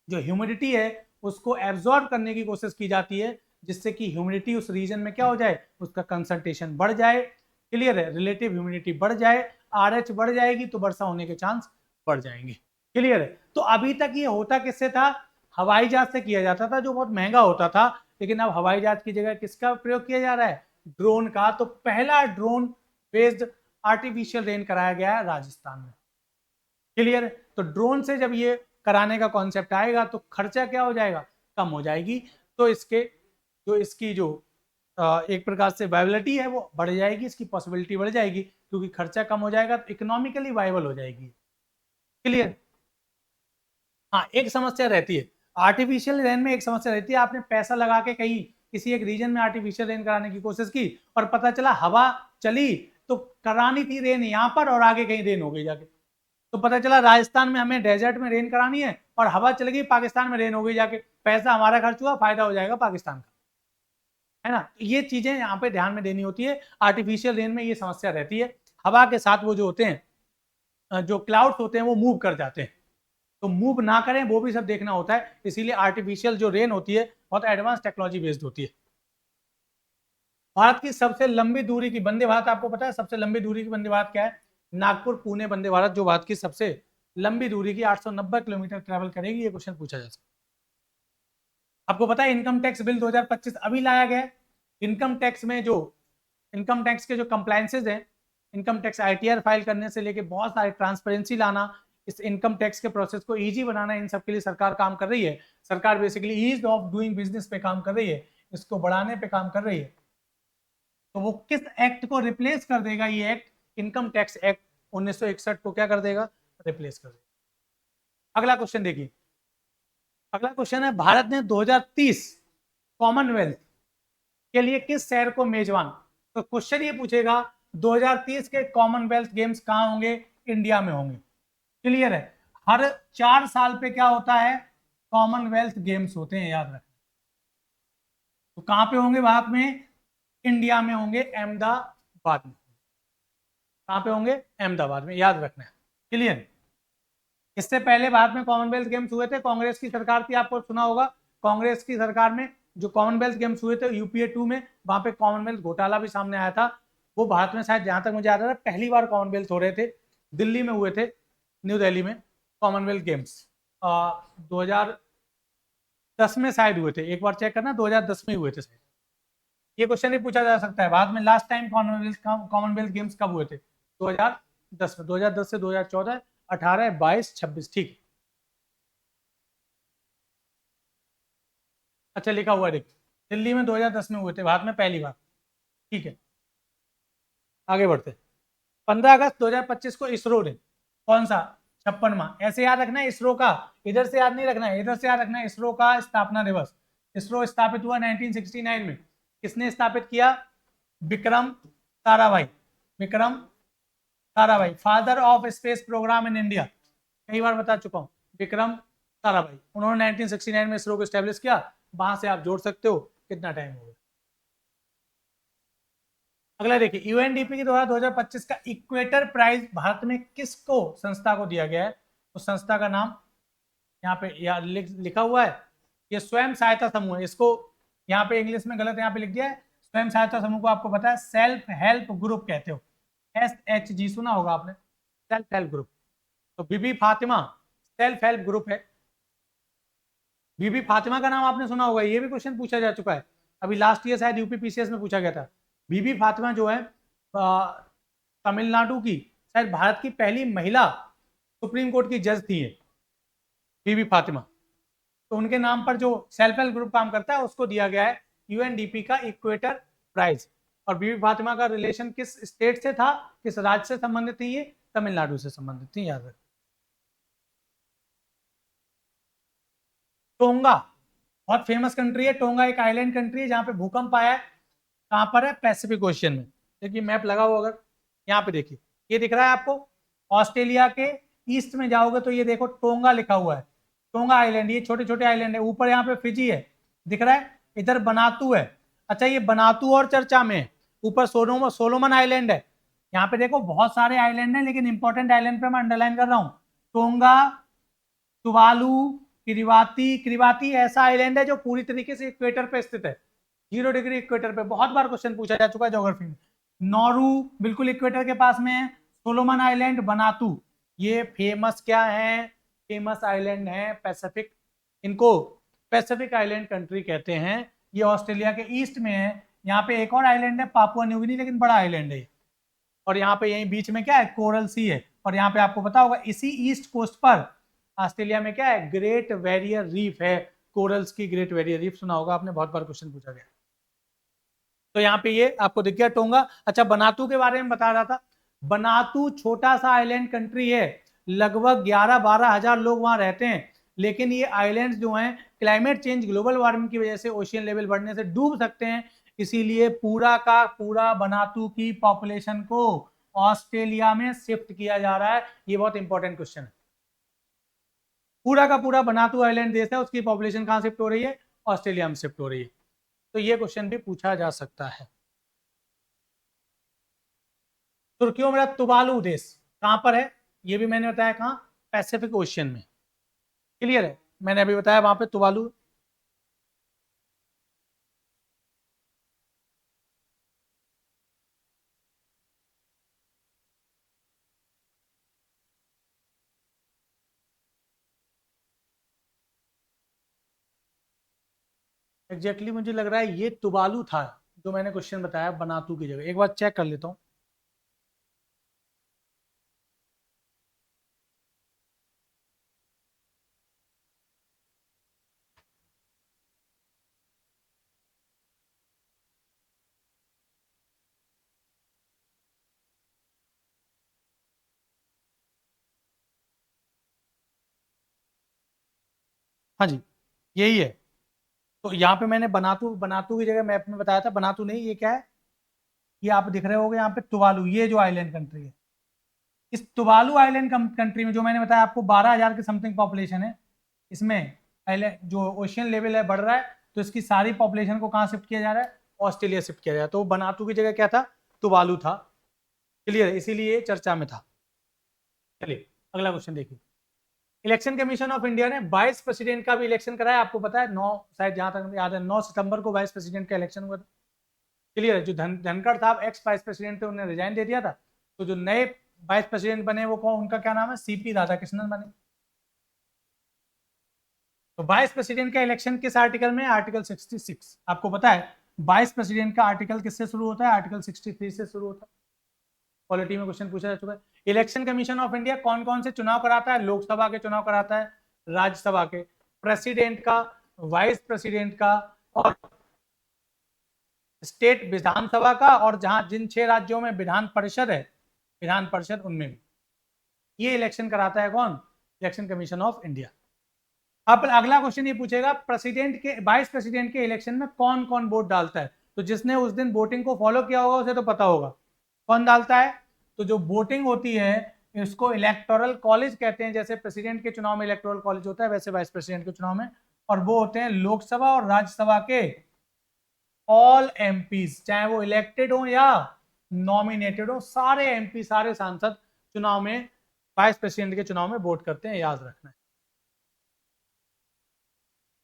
जो ह्यूमिडिटी है उसको एब्जॉर्ब करने की कोशिश की जाती है, जिससे कि ह्यूमिडिटी उस रीजन में क्या हो जाए? उसका कंसंट्रेशन बढ़ जाए। क्लियर है? रिलेटिव ह्यूमिडिटी बढ़ जाए, RH बढ़ जाएगी तो वर्षा होने के चांस बढ़ जाएंगे। क्लियर है? तो अभी तक ये होता किससे था? हवाई जहाज से किया जाता था, जो बहुत महंगा होता था, लेकिन अब हवाई जहाज की जगह किसका प्रयोग किया जा रहा है? ड्रोन का। तो पहला ड्रोन बेस्ड आर्टिफिशियल रेन कराया गया है राजस्थान में। क्लियर? तो ड्रोन से जब ये कराने का कॉन्सेप्ट आएगा तो खर्चा क्या हो जाएगा? कम हो जाएगी। तो इसकी जो एक प्रकार से वायबिलिटी है वो बढ़ जाएगी, इसकी पॉसिबिलिटी बढ़ जाएगी, क्योंकि खर्चा कम हो जाएगा तो इकोनॉमिकली वायबल हो जाएगी। क्लियर? हाँ, एक समस्या रहती है आर्टिफिशियल रेन में, एक समस्या रहती है, आपने पैसा लगा के कहीं किसी एक रीजन में आर्टिफिशियल रेन कराने की कोशिश की और पता चला हवा चली तो करानी थी रेन यहाँ पर और आगे कहीं रेन हो गई जाके, तो पता चला राजस्थान में हमें डेजर्ट में रेन करानी है और हवा चल गई पाकिस्तान में रेन हो गई जाके, पैसा हमारा खर्च हुआ, फायदा हो जाएगा पाकिस्तान का, है ना। ये चीजें यहाँ पे ध्यान में देनी होती है। आर्टिफिशियल रेन में ये समस्या रहती है, हवा के साथ वो जो होते हैं, जो क्लाउड्स होते हैं वो मूव कर जाते हैं, तो मूव ना करें वो भी सब देखना होता है। इसीलिए आर्टिफिशियल जो रेन होती है बहुत एडवांस टेक्नोलॉजी बेस्ड होती है। भारत की सबसे लंबी दूरी की वंदे भारत, आपको पता है सबसे लंबी दूरी की वंदे भारत क्या है? नागपुर पुणे वंदे भारत, जो भारत की सबसे लंबी दूरी की 890 किलोमीटर ट्रेवल करेगी। ये क्वेश्चन पूछा जा सकता है। आपको पता है इनकम टैक्स बिल 2025 अभी लाया गया है। इनकम टैक्स में जो इनकम टैक्स के जो कंप्लायंसेज हैं, इनकम टैक्स ITR फाइल करने से लेके बहुत सारे ट्रांसपेरेंसी लाना, इस इनकम टैक्स के प्रोसेस को इजी बनाना, इन सब के लिए सरकार काम कर रही है। सरकार basically ease of doing business पे काम कर रही है, इसको बढ़ाने पे काम कर रही है। तो वो किस एक्ट को रिप्लेस कर देगा? ये एक्ट इनकम टैक्स एक्ट 1961 को क्या कर देगा? रिप्लेस कर देगा। अगला क्वेश्चन देखिए, अगला क्वेश्चन है भारत ने 2030 कॉमनवेल्थ के लिए किस शहर को मेजबान, तो क्वेश्चन ये पूछेगा 2030 के कॉमनवेल्थ गेम्स कहां होंगे? इंडिया में होंगे। क्लियर है? हर 4 साल पे क्या होता है? कॉमनवेल्थ गेम्स होते हैं, याद रखना। तो कहां पे होंगे भारत में? इंडिया में होंगे, अहमदाबाद में। कहां पे होंगे? अहमदाबाद में, याद रखना है। क्लियर? इससे पहले भारत में कॉमनवेल्थ गेम्स हुए थे, कांग्रेस की सरकार थी, आपको सुना होगा, कांग्रेस की सरकार में जो कॉमनवेल्थ गेम्स हुए थे यूपीए 2 में, वहां पे कॉमनवेल्थ घोटाला भी सामने आया था। वो भारत में शायद जहां तक मुझे याद आ रहा है पहली बार कॉमनवेल्थ हो रहे थे, दिल्ली में हुए थे, न्यू दिल्ली में कॉमनवेल्थ गेम्स 2010 में शायद हुए थे, एक बार चेक करना, 2010 में हुए थे शायद। ये क्वेश्चन भी पूछा जा सकता है बाद में, लास्ट टाइम कॉमनवेल्थ गेम्स कब हुए थे? 2010 में, 2010 से 2014, 18, 22, 26, ठीक। अच्छा लिखा हुआ है देखिए, दिल्ली में 2010 में हुए थे, भारत में पहली बार, ठीक है। आगे बढ़ते, 15 अगस्त 2025 को इसरो ने कौन सा 56वां, ऐसे याद रखना है इसरो का, इधर से याद नहीं रखना है, इधर से याद रखना है, इसरो का स्थापना दिवस। इसरो स्थापित हुआ 1969 में। किसने स्थापित किया? Vikram Sarabhai. Vikram Sarabhai, father of space programme in India, कई बार बता चुका हूं, विक्रम साराभाई। उन्होंने 1969 में इसरो को स्टैब्लिश किया। वहां से आप जोड़ सकते हो कितना टाइम हो गया। अगला देखिए, यूएनडीपी के द्वारा 2025 का इक्वेटर प्राइज भारत में किसको संस्था को दिया गया है? उस संस्था का नाम यहाँ पे लिखा हुआ है, ये स्वयं सहायता समूह है। इसको यहाँ पे इंग्लिश में गलत यहाँ पे लिख दिया है, स्वयं सहायता समूह को आपको पता है सेल्फ हेल्प ग्रुप कहते हो, SHG सुना होगा आपने, सेल्फ हेल्प ग्रुप। तो बीबी फातिमा सेल्फ हेल्प ग्रुप है। बीबी फातिमा का नाम आपने सुना होगा, ये भी क्वेश्चन पूछा जा चुका है, अभी लास्ट ईयर शायद यूपी पीसीएस में पूछा गया था। बीबी फातिमा जो है तमिलनाडु की, शायद भारत की पहली महिला सुप्रीम कोर्ट की जज थी बीबी फातिमा। तो उनके नाम पर जो सेल्फ हेल्प ग्रुप काम करता है उसको दिया गया है यूएनडीपी का इक्वेटर प्राइज। और बीबी फातिमा का रिलेशन किस स्टेट से था, किस राज्य से संबंधित थी? ये तमिलनाडु से संबंधित थी, याद रखें। टोंगा बहुत फेमस कंट्री है, टोंगा एक आइलैंड कंट्री है जहां पे भूकंप आया है। कहां पर है? पैसिफिक ओशियन में। देखिए मैप लगा हुआ, अगर यहाँ पे देखिए, ये दिख रहा है आपको, ऑस्ट्रेलिया के ईस्ट में जाओगे तो ये देखो टोंगा लिखा हुआ है, टोंगा आइलैंड, ये छोटे छोटे आइलैंड है। ऊपर यहाँ पे फिजी है, दिख रहा है, इधर बनातू है। अच्छा ये बनातू और चर्चा में है, ऊपर सोलोमन आइलैंड है। यहाँ पे देखो बहुत सारे आइलैंड है, लेकिन इंपॉर्टेंट आइलैंड पे मैं अंडरलाइन कर रहा हूँ, टोंगा, तुवालू, किरिबाती। किरिबाती ऐसा आइलैंड है जो पूरी तरीके से इक्वेटर पे स्थित है, 0 डिग्री इक्वेटर पे, बहुत बार क्वेश्चन पूछा जा चुका है ज्योग्राफी में। नौरू बिल्कुल इक्वेटर के पास में है। सोलोमन आइलैंड, बनातू, ये फेमस क्या है? फेमस आइलैंड है पैसिफिक, इनको पैसिफिक आइलैंड कंट्री कहते हैं। ये ऑस्ट्रेलिया के ईस्ट में है। यहाँ पे एक और आइलैंड है पापुआ न्यू गिनी, लेकिन बड़ा आइलैंड है। और यहाँ पे यही बीच में क्या है? कोरल सी है। और यहाँ पे आपको पता होगा इसी ईस्ट कोस्ट पर ऑस्ट्रेलिया में क्या है? ग्रेट बैरियर रीफ है, कोरल्स की ग्रेट बैरियर रीफ सुना होगा आपने, बहुत बार क्वेश्चन पूछा गया। तो यहाँ पे ये आपको दिख गया टोंगा। अच्छा बनातू के बारे में बता रहा था, बनातू छोटा सा आइलैंड कंट्री है, लगभग 11-12 हजार लोग वहां रहते हैं। लेकिन ये आइलैंड्स जो हैं क्लाइमेट चेंज, ग्लोबल वार्मिंग की वजह से ओशियन लेवल बढ़ने से डूब सकते हैं, इसीलिए पूरा का पूरा बनातू की पॉपुलेशन को ऑस्ट्रेलिया में शिफ्ट किया जा रहा है। ये बहुत इंपॉर्टेंट क्वेश्चन है। पूरा का पूरा बनातू आइलैंड देश है, उसकी पॉपुलेशन कहां शिफ्ट हो रही है? ऑस्ट्रेलिया में शिफ्ट हो रही है। तो ये क्वेश्चन भी पूछा जा सकता है। तुर्कियों में तुवालू देश कहां पर है? ये भी मैंने बताया, कहां? पैसिफिक ओशियन में। क्लियर है? मैंने अभी बताया वहां पे तुवालू। एग्जैक्टली मुझे लग रहा है ये तुवालू था जो मैंने क्वेश्चन बताया बनातू की जगह, एक बार चेक कर लेता हूं। हाँ जी यही है। तो यहाँ पे मैंने बनातू बनातू की जगह मैप में बताया था, बनातू नहीं, ये क्या है? ये आप दिख रहे होंगे यहाँ पे तुवालू, ये जो आइलैंड कंट्री है, इस तुवालू आइलैंड कंट्री में जो मैंने बताया आपको 12,000 के समथिंग पॉपुलेशन है, इसमें पहले जो ओशियन लेवल है बढ़ रहा है, तो इसकी सारी पॉपुलेशन को कहाँ शिफ्ट किया जा रहा है? ऑस्ट्रेलिया शिफ्ट किया जा रहा है। तो बनातू की जगह क्या था? तुवालू था। क्लियर है? इसीलिए चर्चा में था। चलिए अगला क्वेश्चन देखिए, इलेक्शन कमीशन ऑफ इंडिया ने वाइस प्रेसिडेंट का भी इलेक्शन कराया, आपको पता है 9 शायद जहां तक याद है 9 सितंबर को वाइस प्रेसिडेंट का इलेक्शन हुआ था। क्लियर है। जो धनखड़ साहब एक्स वाइस प्रेसिडेंट थे उन्होंने रिजाइन दे दिया था, तो जो नए वाइस प्रेसिडेंट बने वो कौन, उनका क्या नाम है, सीपी राधाकृष्णन बने। तो वाइस प्रेसिडेंट का इलेक्शन किस आर्टिकल में, आर्टिकल 66। आपको पता है वाइस प्रेसिडेंट का आर्टिकल किससे शुरू होता है, आर्टिकल 63 से शुरू होता है। पॉलिटी में क्वेश्चन पूछा जा चुका है। इलेक्शन कमीशन ऑफ इंडिया कौन कौन से चुनाव कराता है, लोकसभा के चुनाव कराता है, राज्यसभा के, प्रेसिडेंट का, वाइस प्रेसिडेंट का, और स्टेट विधानसभा का, और जहां जिन 6 राज्यों में विधान परिषद है, विधान परिषद उनमें भी ये इलेक्शन कराता है कौन, इलेक्शन कमीशन ऑफ इंडिया। अब अगला क्वेश्चन ये पूछेगा प्रेसिडेंट के, वाइस प्रेसिडेंट के इलेक्शन में कौन कौन वोट डालता है। तो जिसने उस दिन वोटिंग को फॉलो किया होगा उसे तो पता होगा कौन डालता है। तो जो वोटिंग होती है इसको इलेक्टोरल कॉलेज कहते हैं, जैसे प्रेसिडेंट के चुनाव में इलेक्टोरल कॉलेज होता है वैसे वाइस प्रेसिडेंट के चुनाव में, और वो होते हैं लोकसभा और राज्यसभा के ऑल एमपीज, चाहे वो इलेक्टेड हो या नॉमिनेटेड हो, सारे एमपी, सारे सांसद चुनाव में, वाइस प्रेसिडेंट के चुनाव में वोट करते हैं, याद रखना है।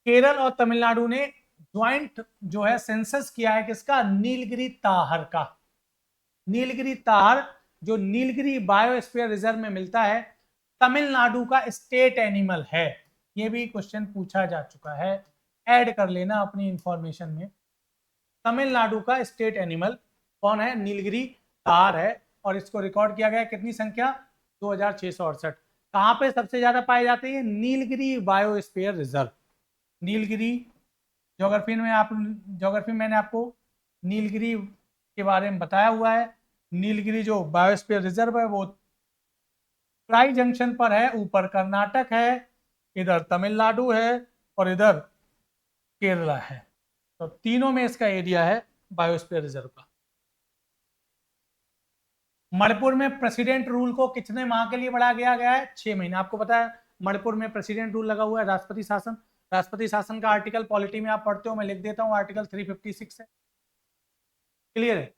केरल और तमिलनाडु ने ज्वाइंट जो है सेंसस किया है किसका, नीलगिरी ताहर का। नीलगिरी ताहर जो नीलगिरी बायोस्फीयर रिजर्व में मिलता है, तमिलनाडु का स्टेट एनिमल है। ये भी क्वेश्चन पूछा जा चुका है, ऐड कर लेना अपनी इंफॉर्मेशन में। तमिलनाडु का स्टेट एनिमल कौन है, नीलगिरी तार है, और इसको रिकॉर्ड किया गया कितनी संख्या, 2668। कहां पे सबसे ज्यादा पाए जाते हैं, Nilgiri biosphere reserve. Nilgiri geography में ज्योग्राफी मैंने आपको नीलगिरी के बारे में बताया हुआ है। नीलगिरी जो बायोस्फीयर रिजर्व है वो ट्राई जंक्शन पर है, ऊपर कर्नाटक है, इधर तमिलनाडु है, और इधर केरला है। तो तीनों में इसका एरिया है बायोस्फीयर रिजर्व का। मणिपुर में प्रेसिडेंट रूल को कितने माह के लिए बढ़ा गया है, 6 महीने। आपको पता है मणिपुर में प्रेसिडेंट रूल लगा हुआ है, राष्ट्रपति शासन। राष्ट्रपति शासन का आर्टिकल पॉलिटी में आप पढ़ते हो, मैं लिख देता हूं, आर्टिकल 356 है। क्लियर है।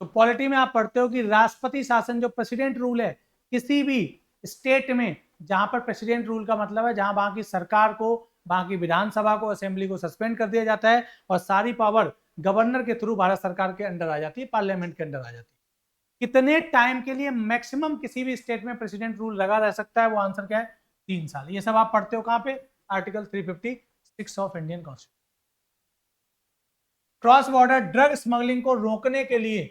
तो पॉलिटी में आप पढ़ते हो कि राष्ट्रपति शासन जो प्रेसिडेंट रूल है, किसी भी स्टेट में जहां पर प्रेसिडेंट रूल का मतलब है जहां वहां की सरकार को, वहां की विधानसभा को, असेंबली को सस्पेंड कर दिया जाता है, और सारी पावर गवर्नर के थ्रू भारत सरकार के अंडर आ जाती है, पार्लियामेंट के अंडर आ जाती है। कितने टाइम के लिए मैक्सिमम किसी भी स्टेट में प्रेसिडेंट रूल लगा रह सकता है, वो आंसर क्या है, 3 साल। ये सब आप पढ़ते हो कहां पे, article 356 of Indian constitution. Cross border drug smuggling को रोकने के लिए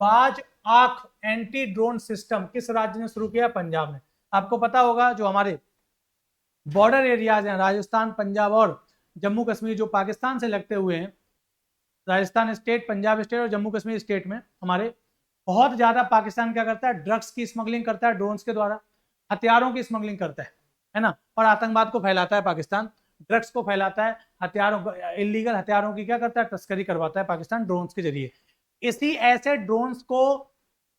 बाज आंख एंटी ड्रोन सिस्टम किस राज्य ने शुरू किया, पंजाब ने। आपको पता होगा जो हमारे बॉर्डर एरियाज हैं, राजस्थान, पंजाब और जम्मू कश्मीर, जो पाकिस्तान से लगते हुए हैं, राजस्थान स्टेट, पंजाब स्टेट और जम्मू कश्मीर स्टेट में हमारे बहुत ज्यादा पाकिस्तान क्या करता है, ड्रग्स की स्मगलिंग करता है, ड्रोन्स के द्वारा हथियारों की स्मगलिंग करता है ना, और आतंकवाद को फैलाता है पाकिस्तान, ड्रग्स को फैलाता है, हथियारों, इलीगल हथियारों की क्या करता है, तस्करी करवाता है पाकिस्तान ड्रोन्स के जरिए। इसी ऐसे ड्रोन्स को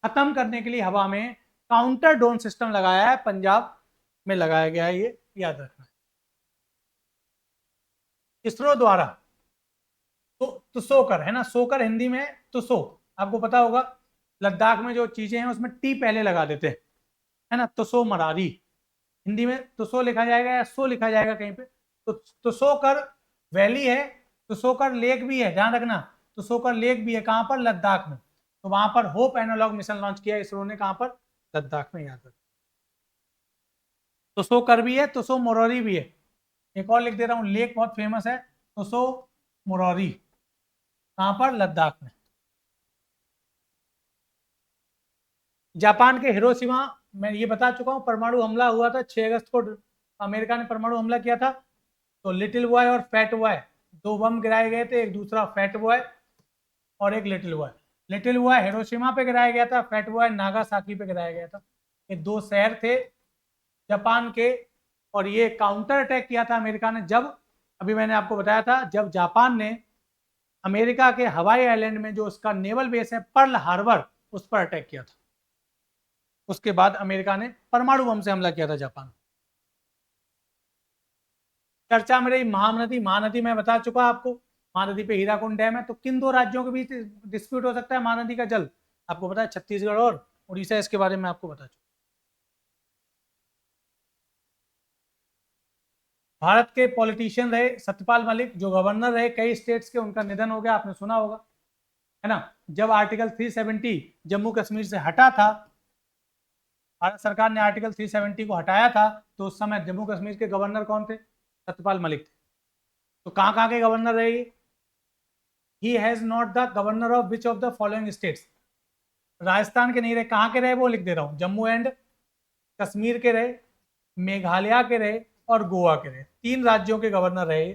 खत्म करने के लिए हवा में काउंटर ड्रोन सिस्टम लगाया है, पंजाब में लगाया गया है, ये याद रखना है। इसरो द्वारा तो सोकर है ना, सोकर हिंदी में तुसो, आपको पता होगा लद्दाख में जो चीजें हैं उसमें टी पहले लगा देते हैं, है ना, तुसो मरारी, हिंदी में तुसो लिखा जाएगा या सो लिखा जाएगा कहीं पे। तो तुसोकर वैली है, तुसोकर लेक भी है, ध्यान रखना, तुसोकर लेक भी है, कहां पर, लद्दाख में। तो वहां पर होप एनालॉग मिशन लॉन्च किया इसरो ने, कहां पर, लद्दाख में, याद रखना। तुसोकर भी है, तुसो मोरोरी भी है। एक और लिख दे रहा हूं, लेक बहुत फेमस है, तुसो मोरोरी, कहां पर, लद्दाख में। जापान के हिरोशिमा, मैं ये बता चुका हूं, परमाणु हमला हुआ था 6 अगस्त को, अमेरिका ने परमाणु हमला किया था। तो लिटिल बॉय और फैट बॉय, 2 बम गिराए गए थे, एक दूसरा फैट बॉय और एक little boy. Little boy Hiroshima पे गिराया गया था, फैट बॉय नागासाकी पे गिराया गया था। ये 2 शहर थे जापान के, और ये काउंटर अटैक किया था अमेरिका ने, जब अभी मैंने आपको बताया था जब जापान ने अमेरिका के हवाई आइलैंड में जो उसका नेवल बेस है पर्ल हार्बर, उस पर अटैक किया था। उसके बाद अमेरिका ने परमाणु बम से हमला किया था जापान। चर्चा में रही महानदी, महानदी मैं बता चुका आपको, महानदी पे हीराकुंड डैम है। तो किन 2 राज्यों के बीच डिस्प्यूट हो सकता है महानदी का जल, आपको पता है, छत्तीसगढ़ और उड़ीसा, इसके बारे में आपको बता चुका। भारत के पॉलिटिशियन रहे सत्यपाल मलिक, जो गवर्नर रहे कई स्टेट्स के, उनका निधन हो गया, आपने सुना होगा, है ना। जब आर्टिकल 370 जम्मू कश्मीर से हटा था, भारत सरकार ने आर्टिकल 370 को हटाया था, तो उस समय जम्मू कश्मीर के गवर्नर कौन थे? सत्यपाल मलिक थे। तो कहाँ के गवर्नर रहे? He has not the governor of which of the following states. Rajasthan के नहीं रहे, कहाँ के रहे वो लिख दे रहा हूँ, जम्मू एंड कश्मीर के रहे, मेघालय के रहे और गोवा के रहे, 3 राज्यों के गवर्नर रहे।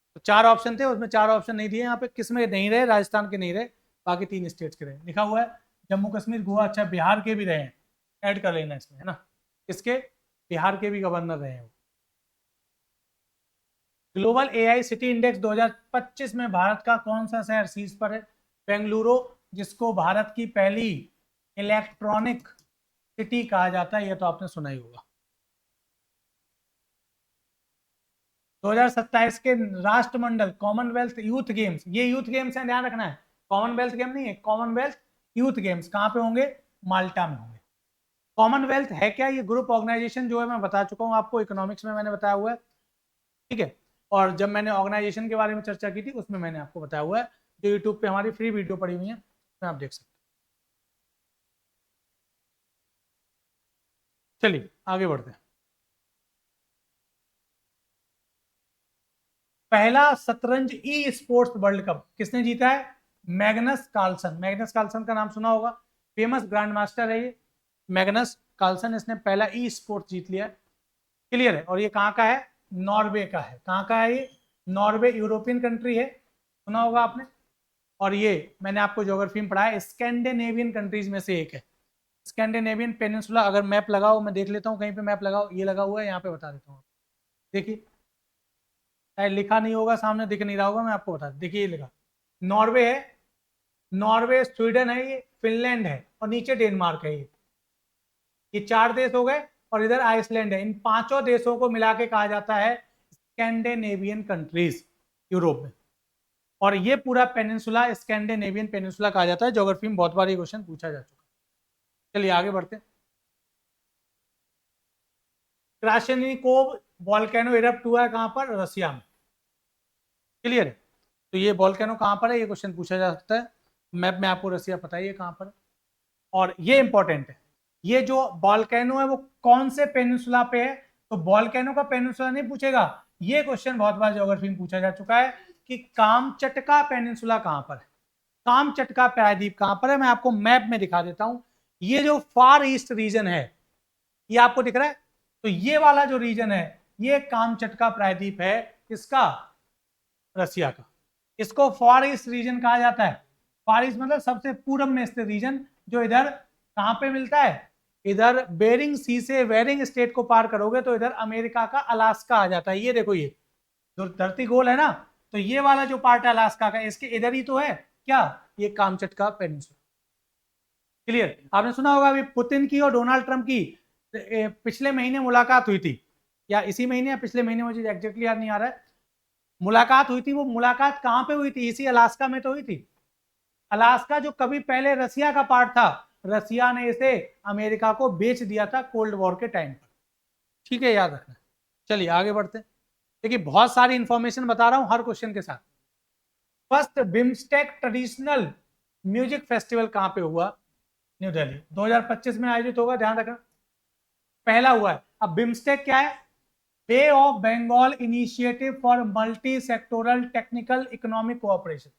तो 4 ऑप्शन थे, उसमें 4 ऑप्शन नहीं दिए यहाँ पे, किसमें नहीं रहे? राजस्थान के नहीं रहे, बाकी 3 स्टेट्स के रहे, लिखा हुआ है जम्मू कश्मीर गोवा। अच्छा, बिहार के भी रहे हैं, ऐड कर लेना इसमें, है ना। इसके बिहार के भी गवर्नर रहे हैं। ग्लोबल एआई सिटी इंडेक्स 2025 में भारत का कौन सा शहर शीर्ष पर है? बेंगलुरु, जिसको भारत की पहली इलेक्ट्रॉनिक सिटी कहा जाता है, यह तो आपने सुना ही होगा। 2027 के राष्ट्रमंडल कॉमनवेल्थ यूथ गेम्स, ये यूथ गेम्स है, ध्यान रखना है, कॉमनवेल्थ गेम नहीं है, कॉमनवेल्थ यूथ गेम्स कहाँ पे होंगे? माल्टा में होंगे। कॉमनवेल्थ है क्या? ये ग्रुप ऑर्गेनाइजेशन जो है, मैं बता चुका हूँ आपको, इकोनॉमिक्स में मैंने बताया हुआ है, ठीक है। और जब मैंने ऑर्गेनाइजेशन के बारे में चर्चा की थी, उसमें मैंने आपको बताया हुआ है, जो यूट्यूब पे हमारी फ्री वीडियो पड़ी हुई है, उसमें आप देख सकते हैं। चलिए आगे बढ़ते हैं। पहला शतरंज ई स्पोर्ट्स वर्ल्ड कप किसने जीता है? Magnus Carlsen. मैग्नस कार्लसन का नाम सुना होगा, फेमस ग्रैंड मास्टर है ये मैग्नस कार्लसन, इसने पहला ई स्पोर्ट्स जीत लिया। क्लियर है? और ये कहाँ का है? नॉर्वे का है। कहाँ का है ये? नॉर्वे यूरोपियन कंट्री है, सुना होगा आपने। और ये मैंने आपको ज्योग्राफी में पढ़ा है, स्कैंडिनेवियन कंट्रीज में से एक है। स्कैंडिनेवियन पेनिनसुला, अगर मैप लगाओ, मैं देख लेता हूँ कहीं पे मैप लगाओ, ये लगा हुआ है यहाँ पे, बता देता हूँ। देखिए, शायद लिखा नहीं होगा, सामने दिख नहीं रहा होगा, मैं आपको बता दूं। देखिए ये लिखा, नॉर्वे है, नॉर्वे, स्वीडन है, ये फिनलैंड है, और नीचे डेनमार्क है। ये 4 देश हो गए, और इधर आइसलैंड है। इन 5 देशों को मिला के कहा जाता है स्कैंडिनेवियन कंट्रीज, यूरोप में। और ये पूरा पेनिनसुला स्कैंडिनेवियन पेनिनसुला कहा जाता है। ज्योग्राफी में बहुत बार ये क्वेश्चन पूछा जा चुका है। चलिए आगे बढ़ते हैं। क्राशनिकोव वॉल्केनो इरप्ट हुआ है कहां पर? रसिया में। क्लियर है? तो ये वॉल्केनो कहां पर है, ये क्वेश्चन पूछा जा सकता है। मैप में आपको रसिया पता है कहां पर है। और ये इंपॉर्टेंट है, ये जो वॉल्केनो है वो कौन से पेनिनसुला पे है? तो वॉल्केनो का पेनिनसुला नहीं पूछेगा, ये क्वेश्चन बहुत बार ज्योग्राफी में पूछा जा चुका है कि कामचटका पेनिनसुला कहां पर है, कामचटका प्रायद्वीप कहां पर है। मैं आपको मैप में दिखा देता हूं। ये जो फार ईस्ट रीजन है, ये आपको दिख रहा है, तो ये वाला जो रीजन है, ये कामचटका प्रायद्वीप है, किसका? रसिया का। इसको फार ईस्ट रीजन कहा जाता है। फार ईस्ट मतलब सबसे पूर्व में स्थित रीजन, जो इधर कहां पे मिलता है? इधर बेरिंग सी से वेरिंग स्टेट को पार करोगे तो इधर अमेरिका का अलास्का आ जाता है। ये देखो, ये जो धरती गोल है ना, तो ये वाला जो पार्ट है अलास्का का, इसके इधर ही तो है क्या? ये कामचटका पेनिनसुला। क्लियर? आपने सुना होगा अभी पुतिन की और डोनाल्ड ट्रंप की पिछले महीने मुलाकात हुई थी, या इसी महीने या पिछले महीने, मुझे एग्जैक्टली याद नहीं आ रहा है, मुलाकात हुई थी। वो मुलाकात कहां पे हुई थी? इसी अलास्का में तो हुई थी। अलास्का जो कभी पहले रसिया का पार्ट था, रसिया ने इसे अमेरिका को बेच दिया था कोल्ड वॉर के टाइम पर। ठीक है, याद रखना। चलिए आगे बढ़ते हैं। देखिए बहुत सारी इंफॉर्मेशन बता रहा हूं हर क्वेश्चन के साथ। First BIMSTEC traditional music festival कहां पे हुआ? न्यू दिल्ली, 2025 में आयोजित होगा, ध्यान रखना। पहला हुआ है। अब बिम्स्टेक क्या है? Bay of Bengal initiative for multi sectoral technical economic cooperation.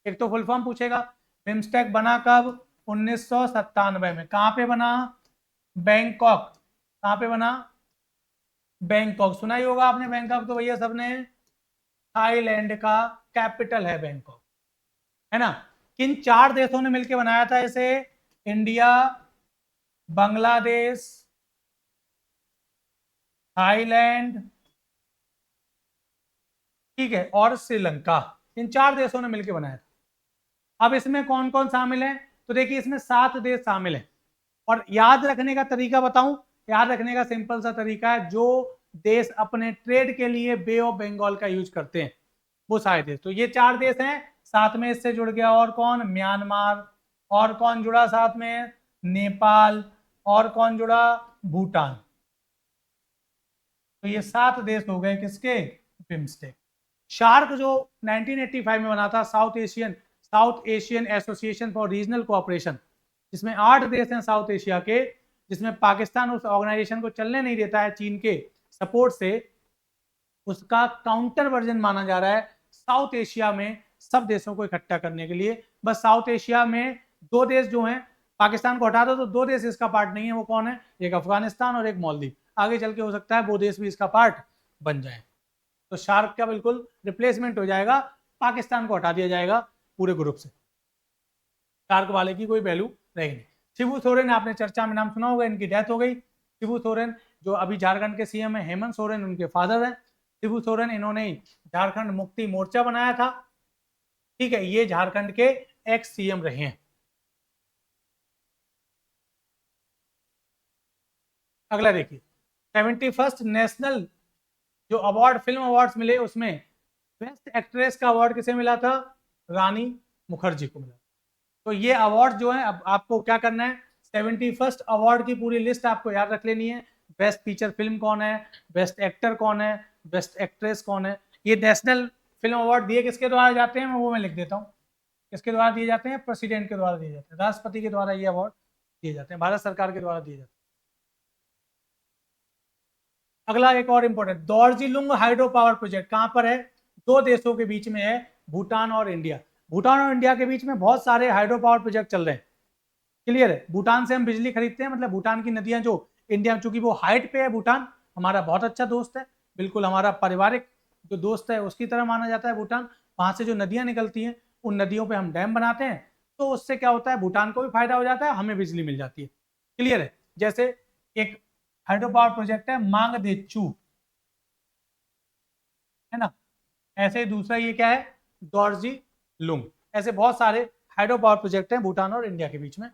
एक तो फुल फॉर्म पूछेगा। बिम्स्टेक बना कब? 1997 में। कहां पे बना? बैंकॉक। कहां पे बना? बैंकॉक, सुना ही होगा आपने बैंकॉक तो भैया सबने, थाईलैंड का कैपिटल है बैंकॉक, है ना। किन 4 देशों ने मिलकर बनाया था इसे? इंडिया, बांग्लादेश, थाईलैंड, ठीक है, और श्रीलंका। इन 4 देशों ने मिलकर बनाया था। अब इसमें कौन कौन शामिल है? तो देखिए इसमें 7 देश शामिल हैं। और याद रखने का तरीका बताऊं, याद रखने का सिंपल सा तरीका है, जो देश अपने ट्रेड के लिए बे ऑफ बंगाल का यूज करते हैं वो सारे देश। तो ये 4 देश हैं, साथ में इससे जुड़ गया और कौन? म्यांमार। और कौन जुड़ा साथ में? नेपाल। और कौन जुड़ा? भूटान। तो ये 7 देश हो गए किसके, बिम्स्टेक। शार्क जो 1985 में बना था, south Asian association for regional cooperation, जिसमें 8 देश हैं साउथ एशिया के, जिसमें पाकिस्तान उस ऑर्गेनाइजेशन को चलने नहीं देता है चीन के सपोर्ट से, उसका काउंटर वर्जन माना जा रहा है साउथ एशिया में सब देशों को इकट्ठा करने के लिए। बस साउथ एशिया में 2 देश जो हैं, पाकिस्तान को हटा दो तो 2 देश इसका पार्ट नहीं है, वो कौन है, एक अफगानिस्तान और एक मालदीव। आगे चल के हो सकता है वो देश भी इसका पार्ट बन जाए। तो शार्क का बिल्कुल रिप्लेसमेंट हो जाएगा, पाकिस्तान को हटा दिया जाएगा पूरे ग्रुप से, शार्क वाले की कोई वैल्यू रहेगी नहीं। शिबू सोरेन आपने चर्चा में नाम सुना होगा, इनकी डेथ हो गई। शिबू सोरेन जो अभी झारखंड के सीएम है, हेमंत सोरेन उनके फादर हैं। शिबू सोरेन इन्होंने झारखंड मुक्ति मोर्चा बनाया था, ठीक है, ये झारखंड के एक्स सीएम रहे हैं। अगला देखिए, 71st नेशनल जो अवार्ड, फिल्म अवार्ड्स मिले, उसमें बेस्ट एक्ट्रेस का अवार्ड किसे मिला था, रानी मुखर्जी को मिला। तो ये अवार्ड जो है, अब आपको क्या करना है, 71st अवार्ड की पूरी लिस्ट आपको याद रख लेनी है। बेस्ट फीचर फिल्म कौन है, बेस्ट एक्टर कौन है, बेस्ट एक्ट्रेस कौन है। ये नेशनल फिल्म अवार्ड दिए किसके द्वारा जाते हैं, वो मैं लिख देता हूँ। किसके द्वारा दिए जाते हैं, प्रेसिडेंट के द्वारा दिए जाते हैं, राष्ट्रपति के द्वारा ये अवार्ड दिए जाते हैं, भारत सरकार के द्वारा दिए जाते हैं। अगला एक और important, Darjeeling hydro power project कहां पर है, 2 देशों के बीच में है, भूटान और इंडिया। भूटान और इंडिया के बीच में बहुत सारे हाइड्रो पावर प्रोजेक्ट चल रहे हैं, क्लियर है। भूटान से हम बिजली खरीदते हैं, मतलब भूटान की नदियां जो इंडिया, चूंकि वो हाइट पे है, भूटान हमारा बहुत अच्छा दोस्त है, बिल्कुल हमारा पारिवारिक जो दोस्त है उसकी तरह माना जाता है भूटान। वहां से जो नदियां निकलती हैं, उन नदियों पे हम डैम बनाते हैं, तो उससे क्या होता है, भूटान को भी फायदा हो जाता है, हमें बिजली मिल जाती है, क्लियर है। जैसे एक हाइड्रो पावर प्रोजेक्ट है मांगदेचू, है ना, ऐसे ही दूसरा ये क्या है, दार्जिलिंग। ऐसे बहुत सारे हाइड्रो पावर प्रोजेक्ट हैं भूटान और इंडिया के बीच में,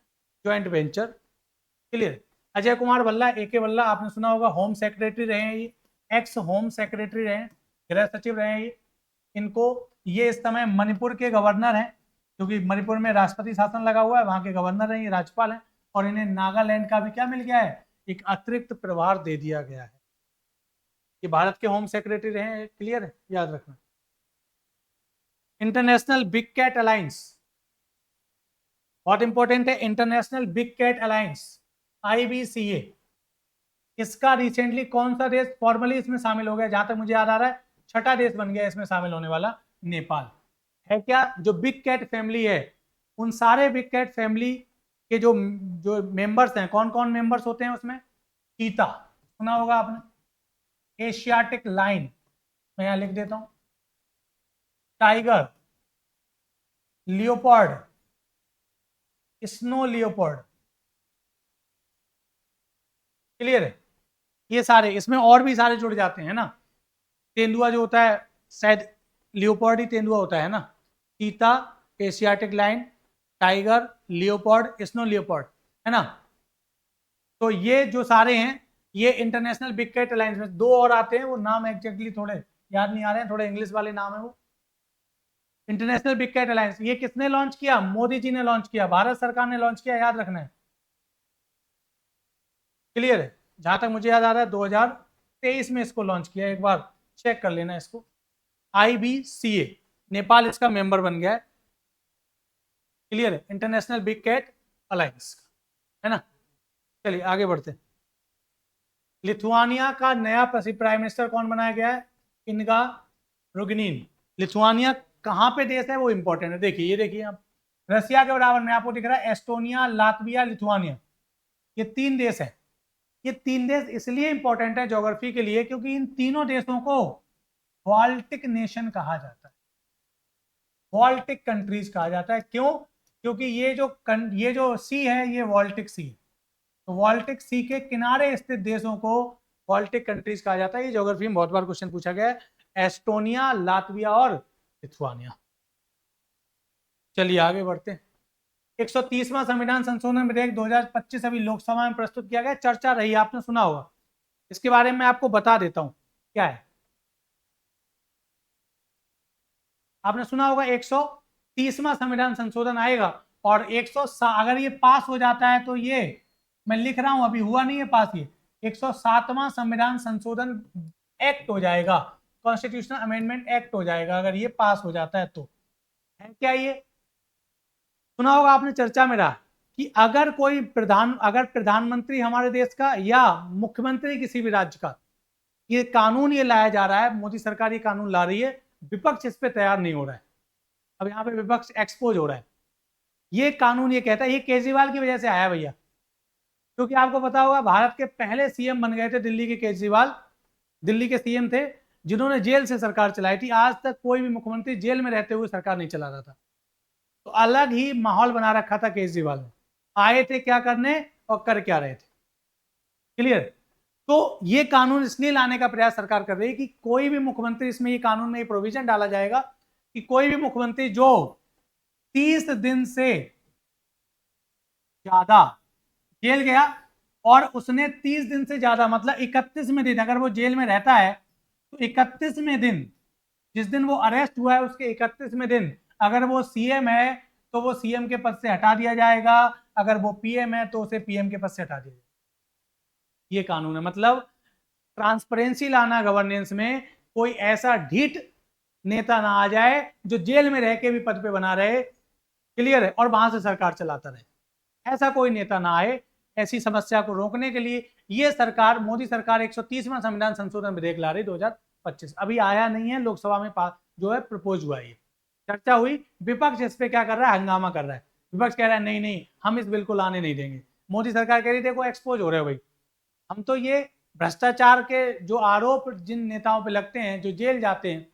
joint venture, clear. Ajay Kumar Bhalla, AK. Bhalla आपने सुना होगा, होम सेक्रेटरी रहे हैं ये, एक्स होम सेक्रेटरी रहे हैं, गृह सचिव रहे हैं ये। इनको, ये इस समय मणिपुर के गवर्नर हैं, क्योंकि मणिपुर में राष्ट्रपति शासन लगा हुआ है, वहां के गवर्नर हैं, ये राज्यपाल हैं। और इन्हें नागालैंड का भी क्या मिल गया है, एक अतिरिक्त प्रभार दे दिया गया है। ये भारत के होम सेक्रेटरी रहे हैं, क्लियर है, याद रखना। इंटरनेशनल बिग कैट अलायंस बहुत इंपॉर्टेंट है, international big cat alliance, IBCA। इसका रिसेंटली कौन सा देश फॉर्मली इसमें शामिल हो गया, जहां तक मुझे याद आ रहा है 6ठा देश बन गया इसमें शामिल होने वाला, नेपाल है क्या। जो बिग कैट फैमिली है, उन सारे बिग कैट फैमिली के जो जो मेंबर्स हैं, कौन कौन मेंबर्स होते हैं उसमें, चीता सुना होगा आपने, एशियाटिक लाइन, मैं यहां लिख देता हूं, tiger, leopard, snow leopard, clear है। ये सारे, इसमें और भी सारे जुड़ जाते हैं ना, तेंदुआ जो होता है, शायद लियोपार्ड ही तेंदुआ होता है ना, चीता, Asiatic lion, tiger, leopard, snow leopard, है ना। तो ये जो सारे हैं, ये इंटरनेशनल बिग कैट अलायंस में 2 और आते हैं, वो नाम एग्जैक्टली थोड़े याद नहीं आ रहे हैं, थोड़े इंग्लिश वाले नाम है वो। इंटरनेशनल बिग कैट अलायंस ये किसने लॉन्च किया, मोदी जी ने लॉन्च किया, भारत सरकार ने लॉन्च किया, याद रखना है, क्लियर है। जहां तक मुझे याद आ रहा है 2023 में इसको लॉन्च किया, एक बार चेक कर लेना इसको। IBCA, नेपाल इसका मेंबर बन गया है, क्लियर है, इंटरनेशनल बिग कैट अलायंस, है ना। चलिए आगे बढ़ते हैं। लिथुआनिया का नया प्राइम मिनिस्टर कौन बनाया गया है, इनगा रुग्नीन। लिथुआनिया कहाँ पे देश है वो इंपॉर्टेंट है, देखिए ये देखिए आप, रसिया के बराबर में आपको दिख रहा है, एस्टोनिया, लातविया, लिथुआनिया, ये 3 देश है। ये 3 देश इसलिए इंपॉर्टेंट है ज्योग्राफी के लिए, क्योंकि इन तीनों देशों को बाल्टिक नेशन कहा जाता है, बाल्टिक कंट्रीज कहा जाता है। क्यों, क्योंकि ये जो सी है, ये बाल्टिक सी है, तो बाल्टिक सी के किनारे स्थित देशों को बाल्टिक कंट्रीज कहा जाता है। ये ज्योग्राफी में बहुत बार क्वेश्चन पूछा गया है, एस्टोनिया, लातविया और लिथुआनिया। चलिए आगे बढ़ते हैं। 130वां संविधान संशोधन विधेयक 2025 अभी लोकसभा में प्रस्तुत किया गया, चर्चा रही, आपने सुना होगा, इसके बारे में आपको बता देता हूं क्या है। आपने सुना होगा 130वां संविधान संशोधन आएगा, और 100 अगर ये पास हो जाता है तो ये मैं लिख रहा हूं, अभी हुआ नहीं है पास, ये 107वां संविधान संशोधन एक्ट हो जाएगा, कॉन्स्टिट्यूशनल अमेंडमेंट एक्ट हो जाएगा अगर ये पास हो जाता है तो। है क्या ये? सुना होगा आपने चर्चा में रहा कि अगर प्रधानमंत्री हमारे देश का या मुख्यमंत्री किसी भी राज्य का ये कानून ये लाया जा रहा है, मोदी सरकार ये कानून ला रही है, विपक्ष इस पे तैयार नहीं हो रहा है, अब यहाँ पे विपक्ष एक्सपोज हो रहा है। ये कानून ये कहता है, ये केजरीवाल की वजह से आया भैया, क्योंकि आपको पता होगा भारत के पहले सीएम बन गए थे दिल्ली के केजरीवाल, दिल्ली के सीएम थे जिन्होंने जेल से सरकार चलाई थी। आज तक कोई भी मुख्यमंत्री जेल में रहते हुए सरकार नहीं चला रहा था, तो अलग ही माहौल बना रखा था केजरीवाल ने। आए थे क्या करने और कर क्या रहे थे, क्लियर? तो ये कानून इसलिए लाने का प्रयास सरकार कर रही है कि कोई भी मुख्यमंत्री, इसमें ये कानून में ये प्रोविजन डाला जाएगा कि कोई भी मुख्यमंत्री जो 30 दिन से ज्यादा जेल गया और उसने 30 दिन से ज्यादा मतलब 31वें दिन अगर वो जेल में रहता है तो 31वें दिन, जिस दिन वो अरेस्ट हुआ है उसके 31वें दिन अगर वो सीएम है तो वो सीएम के पद से हटा दिया जाएगा, अगर वो पीएम है तो उसे पीएम के पद से हटा दिया जाएगा। ये कानून है, मतलब ट्रांसपेरेंसी लाना गवर्नेंस में, कोई ऐसा ढीठ नेता ना आ जाए जो जेल में रह के भी पद पे बना रहे, क्लियर है, और वहां से सरकार चलाता रहे, ऐसा कोई नेता ना आए। ऐसी समस्या को रोकने के लिए ये सरकार, मोदी सरकार 130वां संविधान संशोधन विधेयक ला रही 2025, अभी आया नहीं है लोकसभा में, जो है प्रपोज हुआ है, चर्चा हुई, विपक्ष इस पे क्या कर रहा है, हंगामा कर रहा है। विपक्ष कह रहा है नहीं नहीं हम इस बिल को लाने नहीं देंगे। मोदी सरकार कह रही देखो एक्सपोज हो रहे हो भाई, हम तो ये भ्रष्टाचार के जो आरोप जिन नेताओं पे लगते हैं, जो जेल जाते हैं,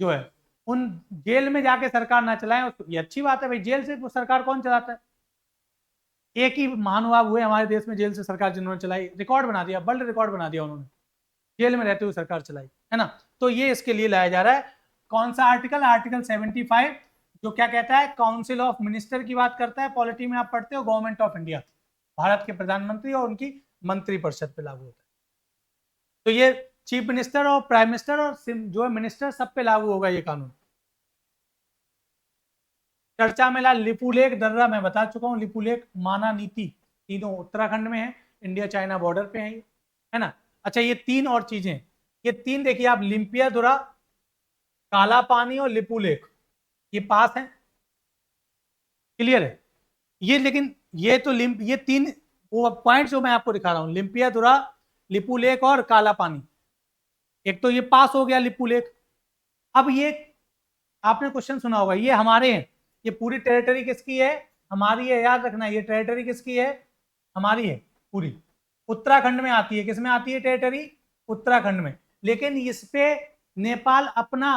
जो है उन जेल में जाके सरकार ना चलाएं, ये अच्छी बात है भाई, जेल से सरकार कौन चलाता है? एक ही महानुभाव हुए हमारे देश में जेल से सरकार जिन्होंने चलाई, रिकॉर्ड बना दिया, वर्ल्ड रिकॉर्ड बना दिया उन्होंने, जेल में रहते हुए सरकार चलाई, है ना। तो ये इसके लिए लाया जा रहा है। कौन सा आर्टिकल? आर्टिकल 75, जो क्या कहता है, काउंसिल ऑफ मिनिस्टर की बात करता है, पॉलिटी में आप पढ़ते हो, गवर्नमेंट ऑफ इंडिया, भारत के प्रधानमंत्री और उनकी मंत्रिपरिषद पे लागू होता है। तो ये चीफ मिनिस्टर और प्राइम मिनिस्टर और जो है मिनिस्टर सब पे लागू होगा ये कानून। चर्चा में ला लिपुलेख दर्रा, मैं बता चुका हूँ, लिपुलेख माना नीति, तीनों उत्तराखंड में है, इंडिया चाइना बॉर्डर पे है ना। अच्छा ये तीन और चीजें, ये तीन देखिए आप, लिम्पियादुरा, काला पानी और लिपुलेख, ये पास है, क्लियर है ये। लेकिन ये तो ये तीन वो पॉइंट जो मैं आपको दिखा रहा हूं, लिम्पियादुरा, लिपुलेख और काला पानी, एक तो ये पास हो गया लिपुलेख। अब ये आपने क्वेश्चन सुना होगा, ये हमारे हैं, ये पूरी टेरिटरी किसकी है? हमारी है, याद रखना, ये टेरिटरी किसकी है? हमारी है पूरी, उत्तराखंड में आती है। किसमें आती है टेरिटरी? उत्तराखंड में। लेकिन इस पे नेपाल अपना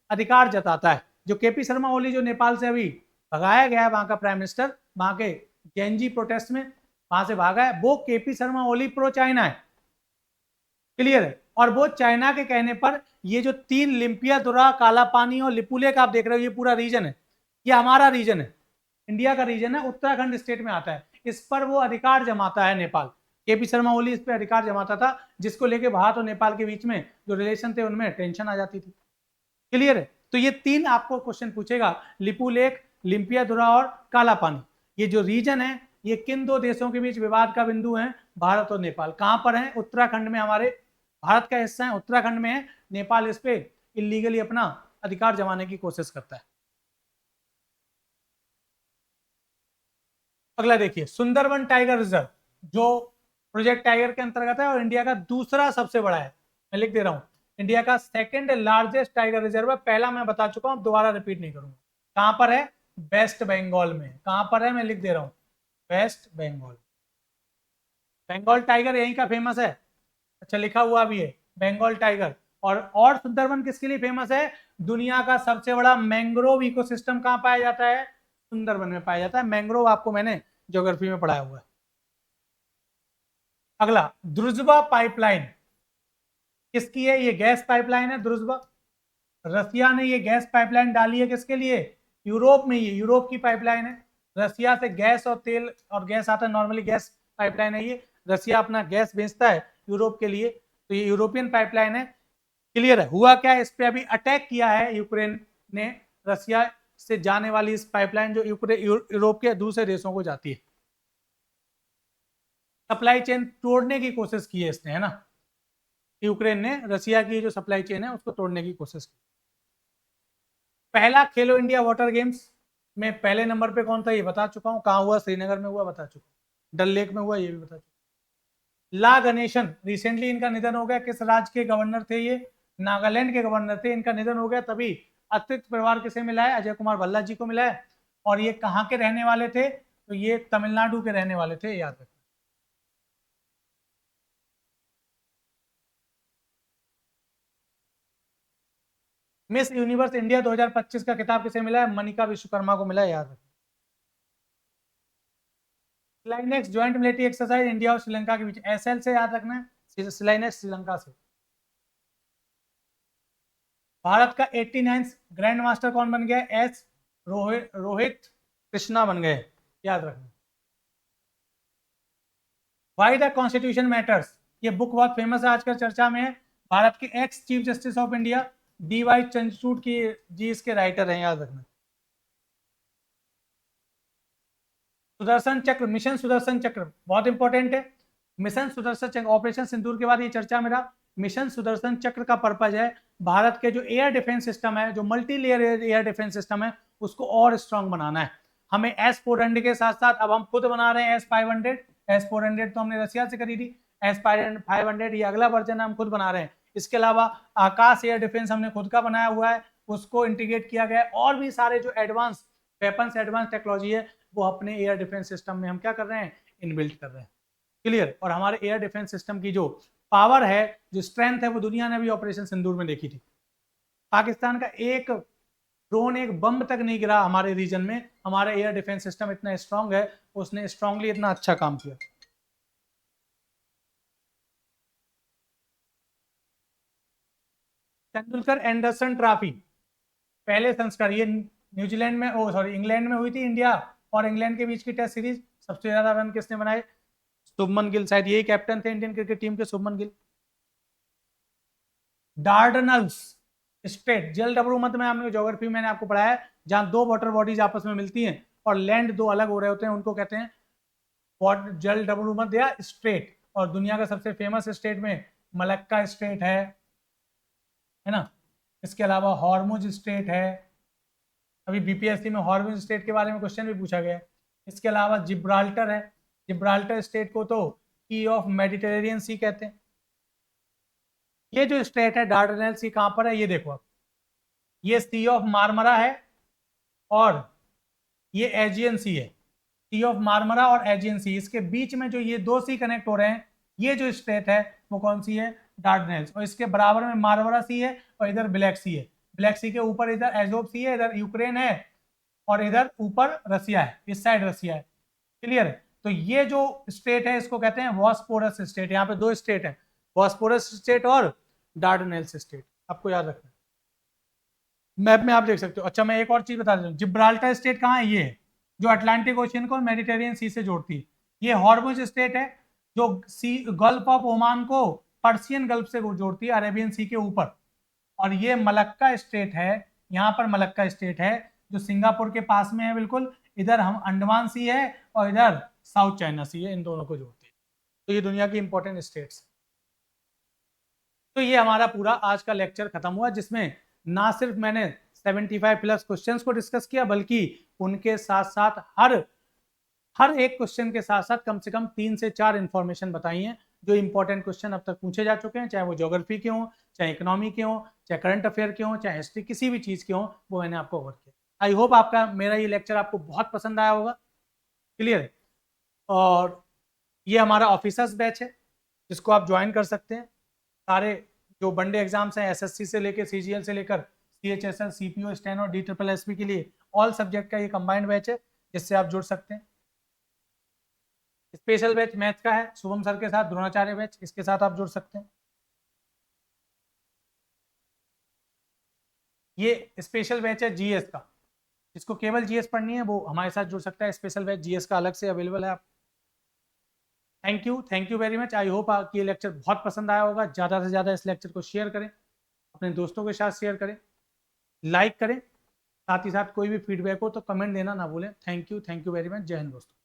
अधिकार जताता है। जो केपी शर्मा ओली जो नेपाल से अभी भगाया गया है, वहां का प्राइम मिनिस्टर, वहां के जेएनजी प्रोटेस्ट में वहां से भागा है, वो KP Sharma Oli pro China है, क्लियर है। और वो चाइना के कहने पर ये जो तीन, लिम्पियादुरा, काला पानी और लिपुलेख आप देख रहे हो, ये पूरा रीजन है, ये हमारा रीजन है, इंडिया का रीजन है, उत्तराखंड स्टेट में आता है। इस पर वो अधिकार जमाता है नेपाल, केपी शर्मा ओली इस पर अधिकार जमाता था, जिसको लेके भारत और नेपाल के बीच में जो रिलेशन थे उनमें टेंशन आ जाती थी, क्लियर है। तो ये तीन आपको क्वेश्चन पूछेगा, लिपुलेख, लिम्पियादुरा और काला पानी, ये जो रीजन है, ये किन दो देशों के बीच विवाद का बिंदु है? भारत और नेपाल। कहां पर है? उत्तराखंड में, हमारे भारत का हिस्सा है, उत्तराखंड में है, नेपाल इस पे इलीगली अपना अधिकार जमाने की कोशिश करता है। अगला देखिए, सुंदरबन टाइगर रिजर्व, जो प्रोजेक्ट टाइगर के अंतर्गत है और इंडिया का दूसरा सबसे बड़ा है, मैं लिख दे रहा हूं, इंडिया का सेकंड लार्जेस्ट टाइगर रिजर्व है। पहला मैं बता चुका हूं, दोबारा रिपीट नहीं करूंगा। कहां पर है? वेस्ट बंगाल में। कहां पर है? मैं लिख दे रहा हूं, वेस्ट बंगाल। बंगाल टाइगर यहीं का फेमस है, अच्छा लिखा हुआ भी है बंगाल टाइगर। और सुंदरबन किसके लिए फेमस है? दुनिया का सबसे बड़ा मैंग्रोव इकोसिस्टम कहां पाया जाता है? सुंदरबन में पाया जाता है। मैंग्रोव आपको मैंने ज्योग्राफी में पढ़ाया हुआ है। अगला, द्रुजबा पाइपलाइन किसकी है? ये गैस पाइपलाइन है द्रुजबा, रसिया ने ये गैस पाइपलाइन डाली है, किसके लिए? यूरोप में, ये यूरोप की पाइपलाइन है, रसिया से गैस और तेल और गैस आता है, नॉर्मली गैस पाइपलाइन है ये, रसिया अपना गैस बेचता है यूरोप के लिए, तो ये यूरोपियन पाइपलाइन है, क्लियर है। हुआ क्या है, इस पे अभी अटैक किया है यूक्रेन ने, रसिया से जाने वाली इस पाइपलाइन जो यूरोप के दूसरे देशों को जाती है, सप्लाई चेन तोड़ने की कोशिश की है इसने, है ना। यूक्रेन ने रसिया की जो सप्लाई चेन है उसको तोड़ने की कोशिश की। पहला खेलो इंडिया वाटर गेम्स में पहले नंबर पे कौन था ये बता चुका हूँ, कहाँ हुआ, श्रीनगर में हुआ बता चुका हूँ, डल लेक में हुआ ये भी बता चुका हूँ। ला गणेशन रिसेंटली इनका निधन हो गया, किस राज्य के गवर्नर थे ये, नागालैंड के गवर्नर थे, इनका निधन हो गया, तभी अतिरिक्त परिवार किसे मिला है, अजय कुमार भल्ला जी को मिला है। और ये कहाँ के रहने वाले थे, तो ये तमिलनाडु के रहने वाले थे, याद रखना। मिस यूनिवर्स इंडिया 2025 का खिताब किसे मिला है, मनिका विश्वकर्मा को मिला है, याद रखना। SLINEX joint military exercise India और श्रीलंका के बीच, एसएल से याद रखना है, स्लाइनेक्स श्रीलंका से। भारत का 89 ग्रैंड मास्टर कौन बन गया, एस रोहित कृष्णा बन गए, याद रखना। वाई द कॉन्स्टिट्यूशन मैटर्स, ये बुक बहुत फेमस है, आजकल चर्चा में है। भारत के ex chief justice of India D Y Chandrachud की जी इसके राइटर हैं, याद रखना। सुदर्शन चक्र, मिशन सुदर्शन चक्र बहुत इंपॉर्टेंट है। मिशन सुदर्शन चक्र ऑपरेशन सिंदूर के बाद ये चर्चा में रहा। मिशन सुदर्शन चक्र का पर्पज है भारत के जो एयर डिफेंस सिस्टम है, जो multi layer air defence system है, उसको और स्ट्रांग बनाना है। हमें S-400 के साथ साथ अब हम खुद बना रहे हैं S-500। S-400 तो हमने रसिया से खरीदी, S-500 ये अगला वर्जन हम खुद बना रहे हैं। इसके अलावा आकाश एयर डिफेंस हमने खुद का बनाया हुआ है, उसको इंटीग्रेट किया गया है। और भी सारे जो एडवांस वेपन्स, एडवांस टेक्नोलॉजी है, वो अपने एयर डिफेंस सिस्टम में हम क्या कर रहे हैं, इनबिल्ट कर रहे हैं। क्लियर। और हमारे एयर डिफेंस सिस्टम की जो पावर है, जो स्ट्रेंथ है, वो दुनिया ने भी ऑपरेशन सिंदूर में देखी थी। पाकिस्तान का एक ड्रोन, एक बम तक नहीं गिरा हमारे रीजन में। हमारा एयर डिफेंस सिस्टम इतना स्ट्रांग है, उसने स्ट्रांगली इतना अच्छा काम किया। तेंदुलकर एंडरसन ट्रॉफी पहले संस्करण, ये न्यूजीलैंड में, ओ सॉरी, इंग्लैंड में हुई थी, इंडिया और इंग्लैंड के बीच की टेस्ट सीरीज। सबसे ज्यादा रन किसने बनाए, शुभमन गिल, शायद यही कैप्टन थे इंडियन क्रिकेट टीम के, शुभमन गिल। डार्डनल्स स्टेट, जल डब्ल्यू मध्य में हमने ज्योग्राफी मैंने आपको पढ़ाया है, जहां दो वाटर बॉडीज आपस में मिलती हैं और लैंड दो अलग हो रहे होते हैं, उनको कहते हैं जल डब्ल्यू मध्य या स्टेट। और दुनिया का सबसे फेमस स्टेट में मलक्का स्टेट है ना। इसके अलावा हॉर्मुज स्टेट है, अभी बीपीएससी में हॉर्मुज स्टेट के बारे में क्वेश्चन भी पूछा गया है। इसके अलावा जिब्राल्टर है, जिब्राल्टर स्टेट को तो की ऑफ मेडिटेरेनियन सी कहते हैं। ये जो स्टेट है डार्डनेल्स, ये कहां पर है, ये देखो आप, ये सी ऑफ मारमरा है और ये एजियन सी है। सी ऑफ मारमरा और एजियन सी, इसके बीच में जो ये दो सी कनेक्ट हो रहे हैं, ये जो स्टेट है वो कौन सी है, डार्डनेल्स। और इसके बराबर में मारमरा सी है और इधर ब्लैक सी है। ब्लैक सी के ऊपर इधर एजोब सी है, इधर यूक्रेन है और इधर ऊपर रसिया है, इस साइड रसिया है। क्लियर है। तो ये जो स्टेट है इसको कहते हैं वॉस्पोरस स्टेट। यहाँ पे दो स्टेट है, वॉस्पोरस स्टेट और डार्डनेल्स स्टेट, आपको याद रखना है। मैप में आप देख सकते हो। अच्छा, मैं एक और चीज बता देता हूँ, जिब्राल्टर स्टेट कहाँ है, ये है जो अटलांटिक ओशियन को मेडिटेरियन सी से जोड़ती है। ये हॉर्मुज स्टेट है जो सी गल्फ ऑफ ओमान को पर्सियन गल्फ से जोड़ती है, अरेबियन सी के ऊपर। और ये मलक्का स्टेट है, यहाँ पर मलक्का स्टेट है जो सिंगापुर के पास में है बिल्कुल। इधर हम अंडमान सी है और इधर साउथ चाइना सी है, इन दोनों को जोड़ती है। तो ये दुनिया की इंपॉर्टेंट स्टेट्स। तो ये हमारा पूरा आज का लेक्चर खत्म हुआ, जिसमें ना सिर्फ मैंने 75 प्लस क्वेश्चंस को डिस्कस किया, बल्कि उनके साथ साथ हर एक क्वेश्चन के साथ साथ कम से कम 3 से 4 इंफॉर्मेशन बताई हैं, जो इंपॉर्टेंट क्वेश्चन अब तक पूछे जा चुके हैं, चाहे वो ज्योग्राफी के हों, चाहे इकोनॉमी के हों, चाहे करंट अफेयर के हों, चाहे हिस्ट्री, किसी भी चीज़ के हों, वो मैंने आपको कवर किया। आई होप आपका मेरा ये लेक्चर आपको बहुत पसंद आया होगा। क्लियर है। और ये हमारा ऑफिसर्स बैच है, जिसको आप ज्वाइन कर सकते हैं। सारे जो वनडे एग्जाम्स हैं, एसएससी से लेकर सीजीएल से लेकर सीएचएसएल, सीपीओ, स्टेनो, DSSS के लिए ऑल सब्जेक्ट का ये कंबाइंड बैच है, जिससे आप जुड़ सकते हैं। स्पेशल बैच मैथ्स का है शुभम सर के साथ, द्रोणाचार्य बैच, इसके साथ आप जुड़ सकते हैं। ये स्पेशल बैच है जीएस का, जिसको केवल जीएस पढ़नी है वो हमारे साथ जुड़ सकता है। स्पेशल बैच जीएस का अलग से अवेलेबल है। आप thank you very much. I hope आपको ये लेक्चर बहुत पसंद आया होगा। ज़्यादा से ज़्यादा इस लेक्चर को शेयर करें, अपने दोस्तों के साथ शेयर करें, लाइक करें। साथ ही साथ कोई भी फीडबैक हो तो कमेंट देना ना भूलें। Thank you very much. जय हिंद दोस्तों।